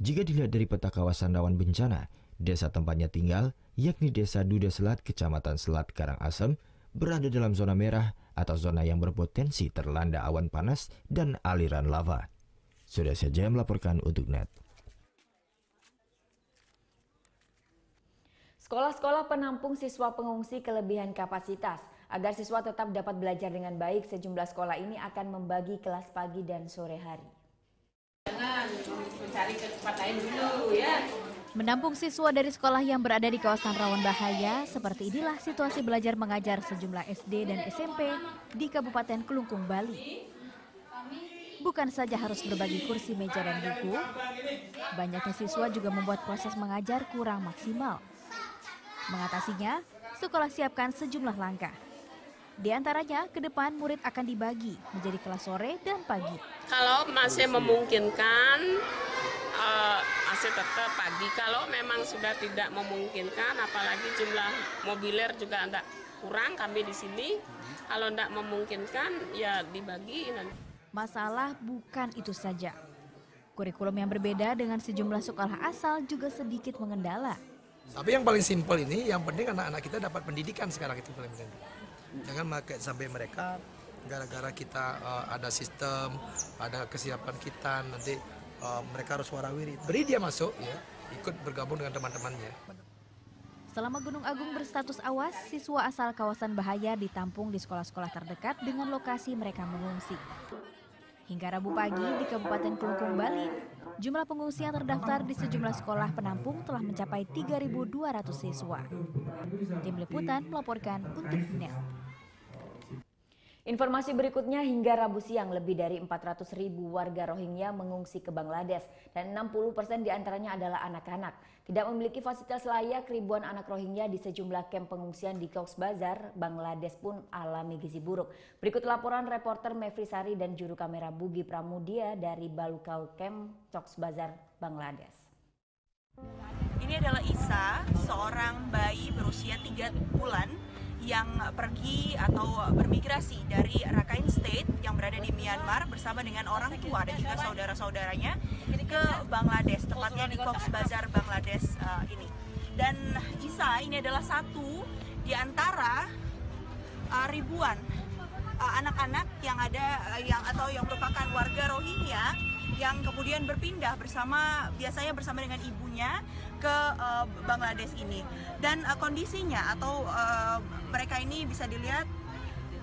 Jika dilihat dari peta kawasan rawan bencana, desa tempatnya tinggal, yakni Desa Duda Selat, Kecamatan Selat Karangasem, berada dalam zona merah atau zona yang berpotensi terlanda awan panas dan aliran lava. Sudah saja melaporkan untuk NET. Sekolah-sekolah penampung siswa pengungsi kelebihan kapasitas. Agar siswa tetap dapat belajar dengan baik, sejumlah sekolah ini akan membagi kelas pagi dan sore hari. Jangan mencari ke tempat lain dulu ya. Menampung siswa dari sekolah yang berada di kawasan rawan bahaya, seperti inilah situasi belajar mengajar sejumlah SD dan SMP di Kabupaten Kelungkung, Bali. Bukan saja harus berbagi kursi, meja, dan buku, banyaknya siswa juga membuat proses mengajar kurang maksimal. Mengatasinya, sekolah siapkan sejumlah langkah. Di antaranya, ke depan murid akan dibagi menjadi kelas sore dan pagi. Kalau masih memungkinkan, masih tetap pagi. Kalau memang sudah tidak memungkinkan, apalagi jumlah mobiler juga enggak kurang kami di sini. Kalau enggak memungkinkan, ya dibagi. Masalah bukan itu saja. Kurikulum yang berbeda dengan sejumlah sekolah asal juga sedikit mengendala. Tapi yang paling simpel ini, yang penting anak-anak kita dapat pendidikan sekarang itu paling penting. Jangan pakai sampai mereka gara-gara kita ada sistem, ada kesiapan kita, nanti mereka harus warawiri. Beri dia masuk, ya, ikut bergabung dengan teman-temannya. Selama Gunung Agung berstatus awas, siswa asal kawasan bahaya ditampung di sekolah-sekolah terdekat dengan lokasi mereka mengungsi. Hingga Rabu pagi di Kabupaten Kelungkung, Bali, jumlah pengungsi yang terdaftar di sejumlah sekolah penampung telah mencapai 3.200 siswa. Tim Liputan melaporkan untuk NET. Informasi berikutnya, hingga Rabu siang lebih dari 400.000 warga Rohingya mengungsi ke Bangladesh dan 60% diantaranya adalah anak-anak. Tidak memiliki fasilitas layak, ribuan anak Rohingya di sejumlah kamp pengungsian di Cox's Bazar, Bangladesh pun alami gizi buruk. Berikut laporan reporter Mevri Sari dan juru kamera Bugi Pramudia dari Balukau Camp Cox's Bazar, Bangladesh. Ini adalah Isa, seorang bayi berusia 3 bulan yang pergi atau bermigrasi dari Rakhine State yang berada di Myanmar bersama dengan orang tua dan juga saudara-saudaranya ke Bangladesh, tepatnya di Cox's Bazar, Bangladesh ini. Dan Isa ini adalah satu di antara ribuan anak-anak yang ada yang merupakan warga Rohingya yang kemudian berpindah biasanya bersama dengan ibunya ke Bangladesh ini. Dan kondisinya atau mereka ini bisa dilihat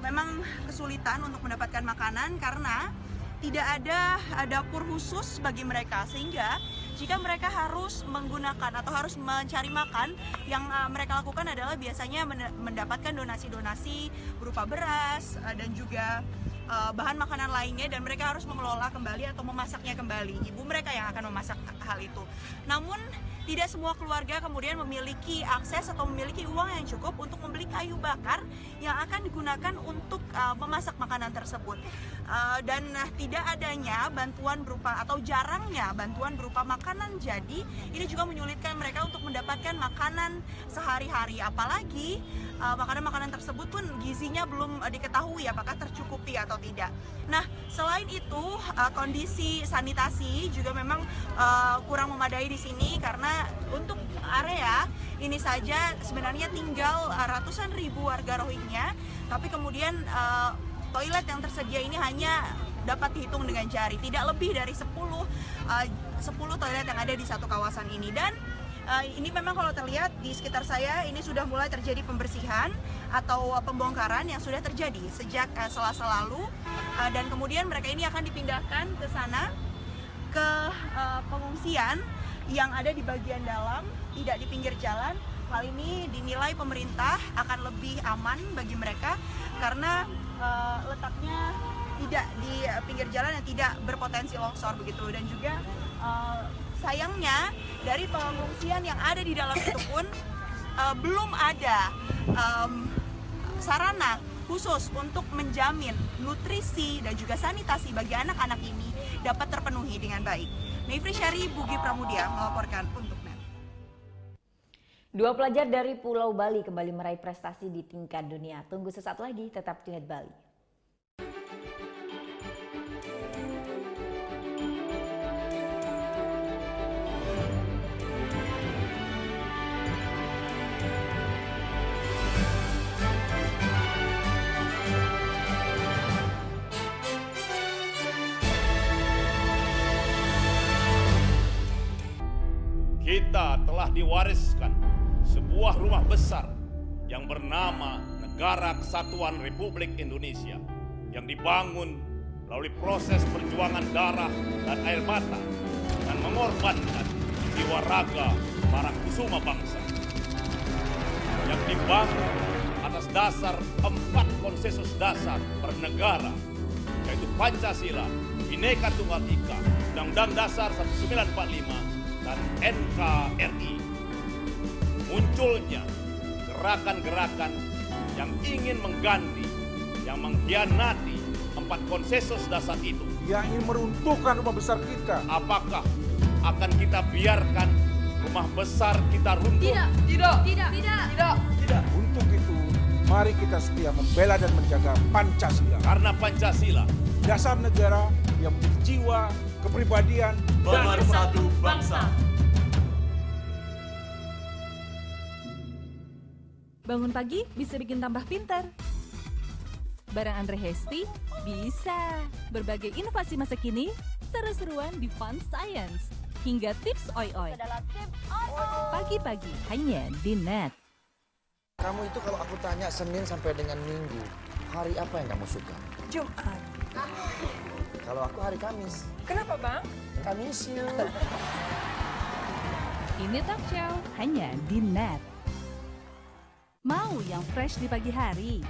memang kesulitan untuk mendapatkan makanan karena tidak ada dapur khusus bagi mereka, sehingga jika mereka harus menggunakan atau harus mencari makan, yang mereka lakukan adalah biasanya mendapatkan donasi-donasi berupa beras dan juga bahan makanan lainnya, dan mereka harus mengelola kembali atau memasaknya kembali. Ibu mereka yang akan memasak hal itu. Namun tidak semua keluarga kemudian memiliki akses atau memiliki uang yang cukup untuk membeli kayu bakar yang akan digunakan untuk memasak makanan tersebut. Dan tidak adanya bantuan berupa atau jarangnya bantuan berupa makanan jadi, ini juga menyulitkan mereka untuk mendapatkan makanan sehari-hari. Apalagi makanan-makanan tersebut pun gizinya belum diketahui apakah tercukupi atau tidak. Nah, selain itu kondisi sanitasi juga memang kurang memadai di sini, karena untuk area ini saja sebenarnya tinggal ratusan ribu warga Rohingya, tapi kemudian toilet yang tersedia ini hanya dapat dihitung dengan jari, tidak lebih dari 10 toilet yang ada di satu kawasan ini. Dan ini memang kalau terlihat di sekitar saya ini sudah mulai terjadi pembersihan atau pembongkaran yang sudah terjadi sejak Selasa lalu, dan kemudian mereka ini akan dipindahkan ke sana, ke pengungsian yang ada di bagian dalam, tidak di pinggir jalan. Hal ini dinilai pemerintah akan lebih aman bagi mereka karena letaknya tidak di pinggir jalan yang tidak berpotensi longsor begitu. Dan juga sayangnya dari pengungsian yang ada di dalam itu pun belum ada sarana khusus untuk menjamin nutrisi dan juga sanitasi bagi anak-anak ini dapat terpenuhi dengan baik. Mevri Sari, Bugi Pramudia melaporkan untuk NET. 2 pelajar dari Pulau Bali kembali meraih prestasi di tingkat dunia. Tunggu sesaat lagi, tetap di NET Bali. Kita telah diwariskan sebuah rumah besar yang bernama Negara Kesatuan Republik Indonesia, yang dibangun melalui proses perjuangan darah dan air mata dan mengorbankan jiwa raga para kusuma bangsa, yang dibangun atas dasar 4 konsensus dasar bernegara, yaitu Pancasila, Bhinneka Tunggal Ika, Undang-Undang Dasar 1945, dan NKRI. Munculnya gerakan-gerakan yang ingin mengganti yang mengkhianati 4 konsensus dasar itu, yang ingin meruntuhkan rumah besar kita, apakah akan kita biarkan rumah besar kita runtuh? Tidak. Untuk itu, mari kita setia membela dan menjaga Pancasila. Karena Pancasila, dasar negara yang menjadi jiwa, kepribadian, pemersatu bangsa. Bangun pagi bisa bikin tambah pintar. Bareng Andre Hesti bisa. Berbagai inovasi masa kini, seru-seruan di Fun Science. Hingga tips oi-oi. Pagi-pagi hanya di Net. Kamu itu kalau aku tanya Senin sampai dengan Minggu, hari apa yang kamu suka? Jumat. Kalau aku hari Kamis. Kenapa, Bang? Kamis yuk. Ini talk show hanya di Net. Mau yang fresh di pagi hari?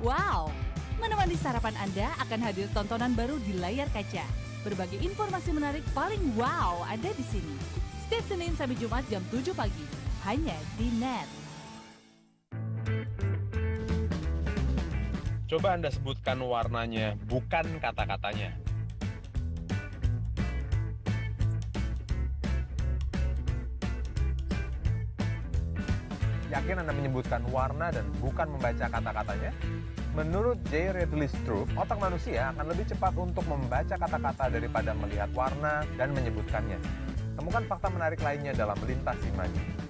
Wow, menemani sarapan Anda akan hadir tontonan baru di layar kaca. Berbagai informasi menarik paling wow ada di sini. Setiap Senin sampai Jumat jam 7 pagi, hanya di Net. Coba Anda sebutkan warnanya, bukan kata-katanya. Yakin Anda menyebutkan warna dan bukan membaca kata-katanya? Menurut J. Redley Stroop, otak manusia akan lebih cepat untuk membaca kata-kata daripada melihat warna dan menyebutkannya. Temukan fakta menarik lainnya dalam Lintas Imaji.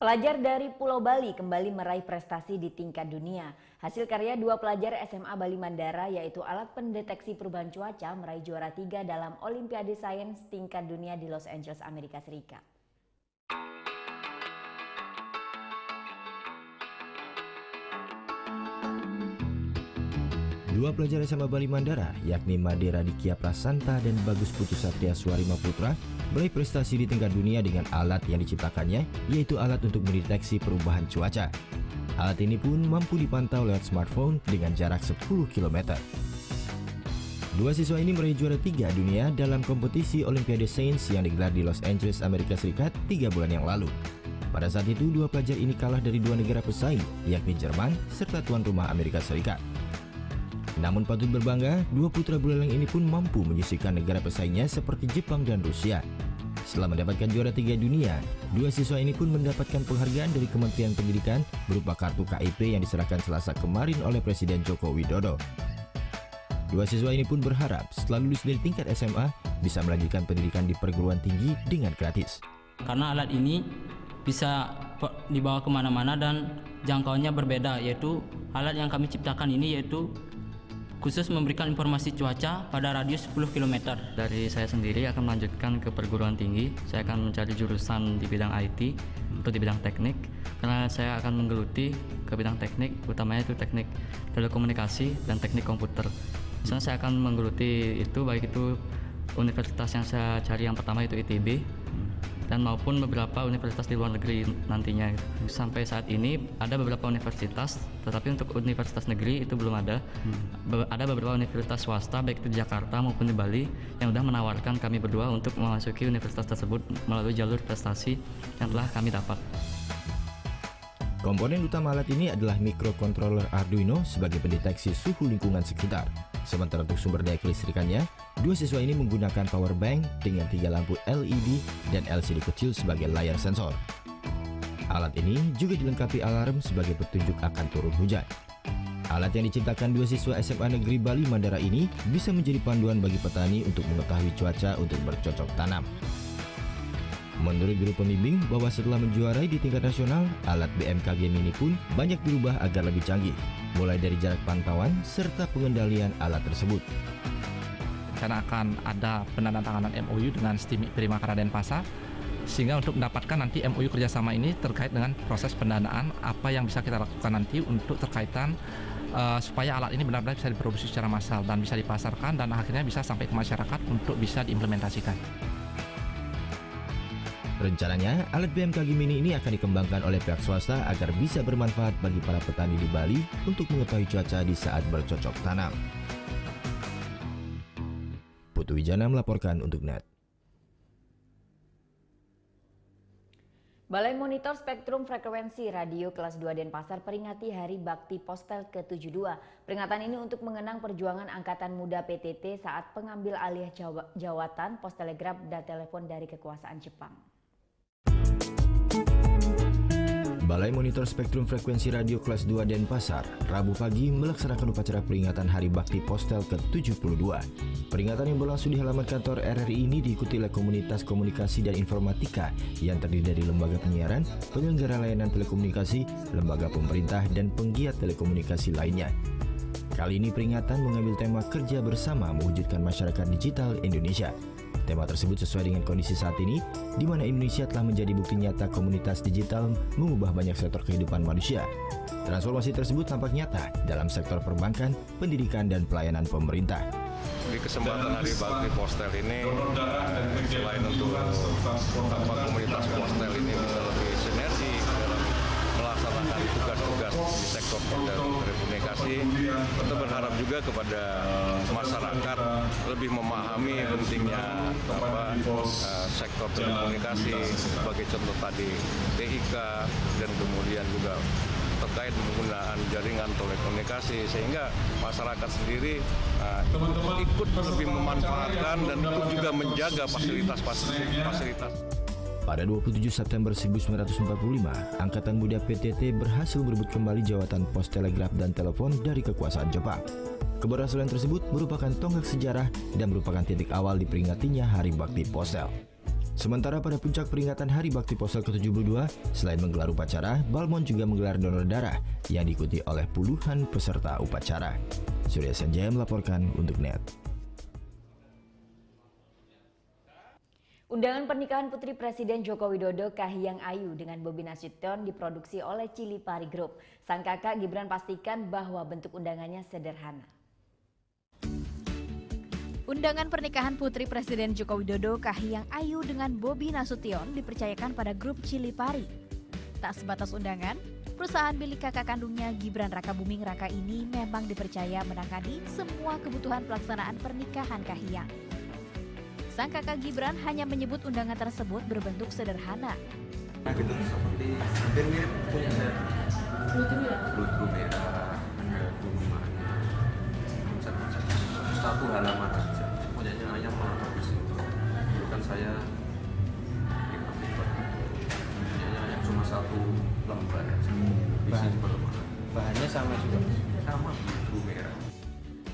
Pelajar dari Pulau Bali kembali meraih prestasi di tingkat dunia. Hasil karya 2 pelajar SMA Bali Mandara yaitu alat pendeteksi perubahan cuaca meraih juara 3 dalam Olimpiade Sains tingkat dunia di Los Angeles, Amerika Serikat. Dua pelajar SMA Bali Mandara, yakni Madera Dikia Prasanta dan Bagus Putu Satria Swarima Putra, meraih prestasi di tingkat dunia dengan alat yang diciptakannya, yaitu alat untuk mendeteksi perubahan cuaca. Alat ini pun mampu dipantau lewat smartphone dengan jarak 10 km. Dua siswa ini meraih juara 3 dunia dalam kompetisi Olimpiade Sains yang digelar di Los Angeles, Amerika Serikat 3 bulan yang lalu. Pada saat itu, dua pelajar ini kalah dari 2 negara pesaing, yakni Jerman serta tuan rumah Amerika Serikat. Namun patut berbangga, 2 putra bulalang ini pun mampu menyisihkan negara pesaingnya seperti Jepang dan Rusia. Setelah mendapatkan juara 3 dunia, 2 siswa ini pun mendapatkan penghargaan dari Kementerian Pendidikan berupa kartu KIP yang diserahkan Selasa kemarin oleh Presiden Joko Widodo. 2 siswa ini pun berharap setelah lulus dari tingkat SMA bisa melanjutkan pendidikan di perguruan tinggi dengan gratis. Karena alat ini bisa dibawa kemana-mana dan jangkauannya berbeda, yaitu alat yang kami ciptakan ini yaitu khusus memberikan informasi cuaca pada radius 10 km. Dari saya sendiri akan melanjutkan ke perguruan tinggi. Saya akan mencari jurusan di bidang IT atau di bidang teknik, karena saya akan menggeluti ke bidang teknik, utamanya itu teknik telekomunikasi dan teknik komputer. Misalnya saya akan menggeluti itu, baik itu universitas yang saya cari yang pertama itu ITB, dan maupun beberapa universitas di luar negeri nantinya. Sampai saat ini ada beberapa universitas, tetapi untuk universitas negeri itu belum ada. Ada beberapa universitas swasta baik itu di Jakarta maupun di Bali yang sudah menawarkan kami berdua untuk memasuki universitas tersebut melalui jalur prestasi yang telah kami dapat. Komponen utama alat ini adalah microcontroller Arduino sebagai pendeteksi suhu lingkungan sekitar. Sementara untuk sumber daya kelistrikannya, 2 siswa ini menggunakan power bank dengan 3 lampu LED dan LCD kecil sebagai layar sensor. Alat ini juga dilengkapi alarm sebagai petunjuk akan turun hujan. Alat yang diciptakan 2 siswa SMA Negeri Bali Mandara ini bisa menjadi panduan bagi petani untuk mengetahui cuaca untuk bercocok tanam. Menurut guru pembimbing bahwa setelah menjuarai di tingkat nasional, alat BMKG Mini pun banyak dirubah agar lebih canggih, mulai dari jarak pantauan serta pengendalian alat tersebut. berencana akan ada penandatanganan MOU dengan STIMI Primakara Denpasar, sehingga untuk mendapatkan nanti MOU kerjasama ini terkait dengan proses pendanaan, apa yang bisa kita lakukan nanti untuk terkaitan supaya alat ini benar-benar bisa diproduksi secara massal dan bisa dipasarkan dan akhirnya bisa sampai ke masyarakat untuk bisa diimplementasikan. Rencananya, alat BMKG Mini ini akan dikembangkan oleh pihak swasta agar bisa bermanfaat bagi para petani di Bali untuk mengetahui cuaca di saat bercocok tanam. Putu Wijana melaporkan untuk NET. Balai Monitor Spektrum Frekuensi Radio kelas 2 Denpasar peringati Hari Bakti Postel ke-72. Peringatan ini untuk mengenang perjuangan Angkatan Muda PTT saat pengambil alih jawatan pos telegraf dan telepon dari kekuasaan Jepang. Balai Monitor Spektrum Frekuensi Radio kelas 2 Denpasar, Rabu pagi melaksanakan upacara peringatan Hari Bakti Postel ke-72. Peringatan yang berlangsung di halaman kantor RRI ini diikuti oleh komunitas komunikasi dan informatika yang terdiri dari lembaga penyiaran, penyelenggara layanan telekomunikasi, lembaga pemerintah, dan penggiat telekomunikasi lainnya. Kali ini peringatan mengambil tema kerja bersama mewujudkan masyarakat digital Indonesia. Tema tersebut sesuai dengan kondisi saat ini, di mana Indonesia telah menjadi bukti nyata komunitas digital mengubah banyak sektor kehidupan manusia. Transformasi tersebut tampak nyata dalam sektor perbankan, pendidikan, dan pelayanan pemerintah. Di kesempatan Hari Bakti Postel ini, selain untuk komunitas Postel ini bisa lebih sinergi dalam melaksanakan tugas-tugas di sektor telekomunikasi, kita berharap juga kepada masyarakat lebih memahami pentingnya sektor telekomunikasi, sebagai contoh tadi TIK, dan kemudian juga terkait penggunaan jaringan telekomunikasi, sehingga masyarakat sendiri ikut lebih memanfaatkan dan ikut juga menjaga fasilitas-fasilitas. Pada 27 September 1945, Angkatan Muda PTT berhasil merebut kembali jawatan pos telegraf dan telepon dari kekuasaan Jepang. Keberhasilan tersebut merupakan tonggak sejarah dan merupakan titik awal diperingatinya Hari Bakti Postel. Sementara pada puncak peringatan Hari Bakti Postel ke-72, selain menggelar upacara, Balmon juga menggelar donor darah yang diikuti oleh puluhan peserta upacara. Surya Sanjaya melaporkan untuk NET. Undangan pernikahan Putri Presiden Joko Widodo Kahiyang Ayu dengan Bobi Nasution diproduksi oleh Cilipari Group. Sang kakak Gibran pastikan bahwa bentuk undangannya sederhana. Undangan pernikahan Putri Presiden Joko Widodo Kahiyang Ayu dengan Bobi Nasution dipercayakan pada grup Cilipari. Tak sebatas undangan, perusahaan milik kakak kandungnya Gibran Rakabuming Raka ini memang dipercaya menangani semua kebutuhan pelaksanaan pernikahan Kahiyang. Sang kakak Gibran hanya menyebut undangan tersebut berbentuk sederhana. Gitu seperti hampir mirip punya saya. Lutu merah, ada rumahnya, satu halaman aja. Punyanya ayam malah di situ. Bukan saya lipat-lipat. Punyanya ayam cuma satu lembar. Bahannya sama juga. Sama lutu merah.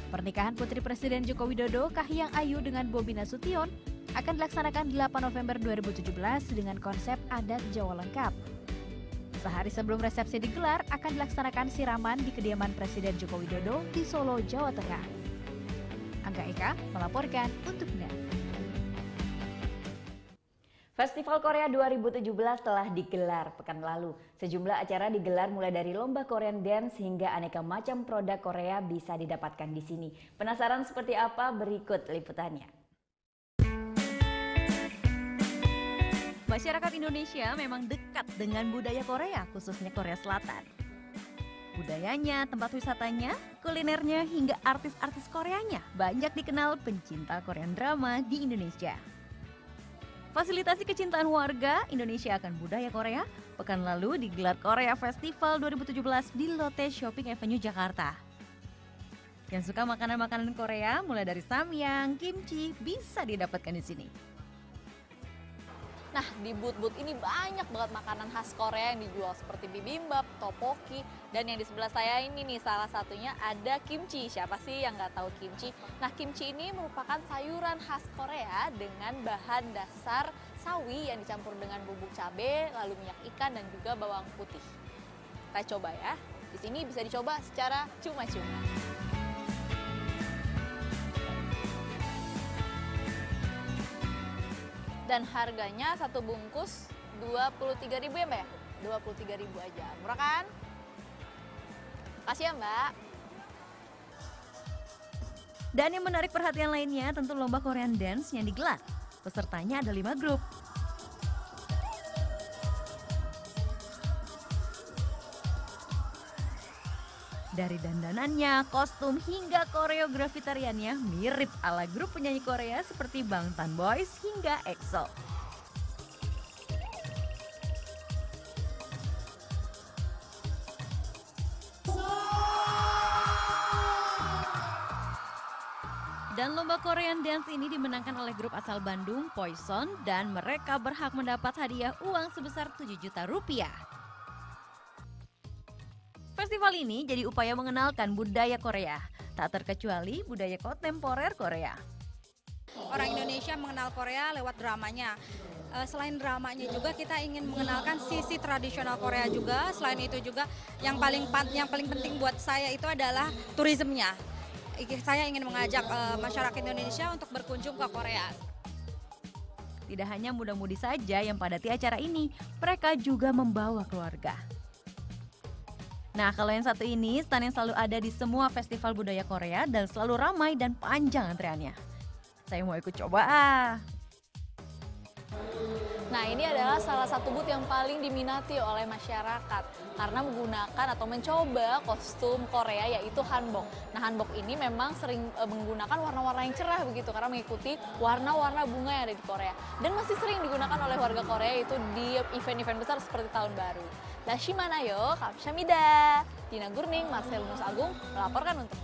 Pernikahan Putri Presiden Joko Widodo Kahiyang Ayu dengan Bobi Nasution akan dilaksanakan 8 November 2017 dengan konsep adat Jawa lengkap. Sehari sebelum resepsi digelar akan dilaksanakan siraman di kediaman Presiden Joko Widodo di Solo, Jawa Tengah. Angga Eka melaporkan untuk NET. Festival Korea 2017 telah digelar pekan lalu. Sejumlah acara digelar mulai dari lomba Korean Dance hingga aneka macam produk Korea bisa didapatkan di sini. Penasaran seperti apa? Berikut liputannya. Masyarakat Indonesia memang dekat dengan budaya Korea, khususnya Korea Selatan. Budayanya, tempat wisatanya, kulinernya, hingga artis-artis Koreanya banyak dikenal pencinta Korean drama di Indonesia. Fasilitasi kecintaan warga Indonesia akan budaya Korea, pekan lalu digelar Korea Festival 2017 di Lotte Shopping Avenue, Jakarta. Yang suka makanan-makanan Korea, mulai dari samyang, kimchi, bisa didapatkan di sini. Nah, di booth-booth ini banyak banget makanan khas Korea yang dijual seperti bibimbap, tteokbokki, dan yang di sebelah saya ini nih salah satunya ada kimchi. Siapa sih yang nggak tahu kimchi? Nah, kimchi ini merupakan sayuran khas Korea dengan bahan dasar sawi yang dicampur dengan bubuk cabai, lalu minyak ikan dan juga bawang putih. Kita coba ya. Di sini bisa dicoba secara cuma-cuma. Dan harganya satu bungkus 23.000 ya Mbak ya? 23.000 aja, murah kan? Kasih ya Mbak. Dan yang menarik perhatian lainnya tentu lomba Korean Dance yang digelar. Pesertanya ada 5 grup. Dari dandanannya, kostum hingga koreografi tariannya mirip ala grup penyanyi Korea seperti Bangtan Boys hingga EXO. Dan lomba Korean Dance ini dimenangkan oleh grup asal Bandung, Poison, dan mereka berhak mendapat hadiah uang sebesar 7 juta rupiah. Festival ini jadi upaya mengenalkan budaya Korea, tak terkecuali budaya kontemporer Korea. Orang Indonesia mengenal Korea lewat dramanya. Selain dramanya juga kita ingin mengenalkan sisi tradisional Korea juga. Selain itu juga yang paling penting buat saya itu adalah turismenya. Saya ingin mengajak masyarakat Indonesia untuk berkunjung ke Korea. Tidak hanya muda-mudi saja yang padati acara ini, mereka juga membawa keluarga. Nah, kalau yang satu ini, stand yang selalu ada di semua festival budaya Korea dan selalu ramai dan panjang antreannya. Saya mau ikut coba Nah, ini adalah salah satu booth yang paling diminati oleh masyarakat karena menggunakan atau mencoba kostum Korea yaitu hanbok. Nah, hanbok ini memang sering menggunakan warna-warna yang cerah begitu karena mengikuti warna-warna bunga yang ada di Korea. Dan masih sering digunakan oleh warga Korea itu di event-event besar seperti Tahun Baru. Lashimanayo, Kamsahamnida. Dina Gurning, Marcelus Agung melaporkan untuk Net.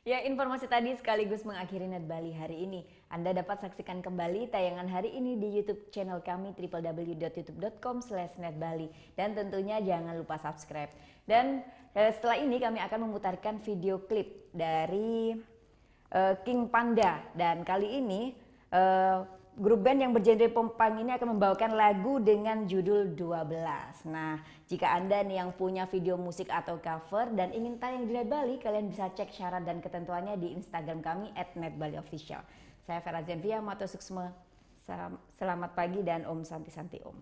Ya, informasi tadi sekaligus mengakhiri Net Bali hari ini. Anda dapat saksikan kembali tayangan hari ini di YouTube channel kami www.youtube.com/netbali dan tentunya jangan lupa subscribe. Dan setelah ini kami akan memutarkan video klip dari King Panda dan kali ini grup band yang bergenre pop-punk ini akan membawakan lagu dengan judul 12. Nah, jika Anda nih yang punya video musik atau cover dan ingin tayang di Net Bali, kalian bisa cek syarat dan ketentuannya di Instagram kami @netbaliofficial. Saya Vera Zenvia, Mato Suksma. Selamat pagi dan Om Santi Santi Om.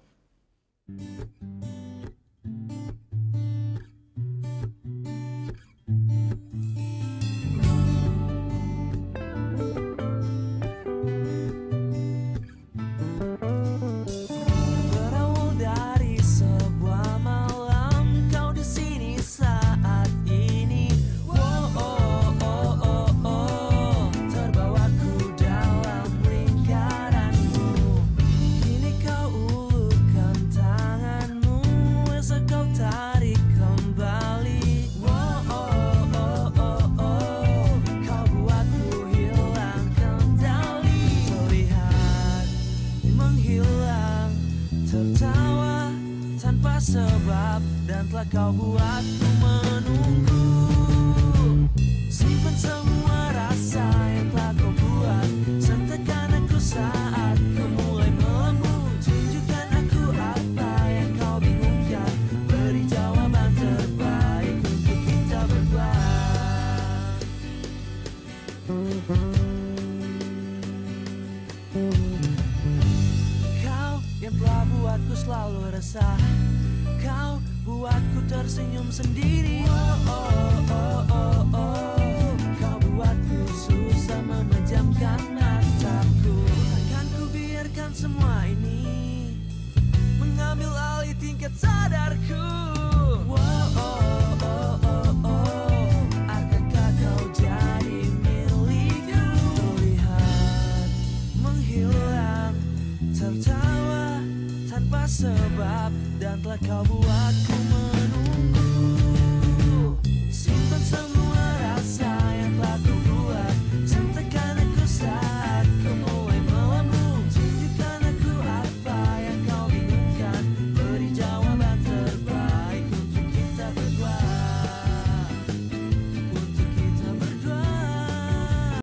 Sebab dan telah kau buatku menunggu. Simpan semua rasa yang telah kau buat, sertakan aku saat kau mulai melembut. Tunjukkan aku apa yang kau bingungkan, beri jawaban terbaik untuk kita berdua. Kau yang telah buatku selalu resah, kau buatku tersenyum sendiri. Kau buatku susah memejamkan mataku. Takkan ku biarkan semua ini mengambil alih tingkat sadarku. Akankah kau jadi milikku? Terlihat menghilang, tertawa tanpa sebab, dan telah kau buatku menunggu. Simpan semua rasa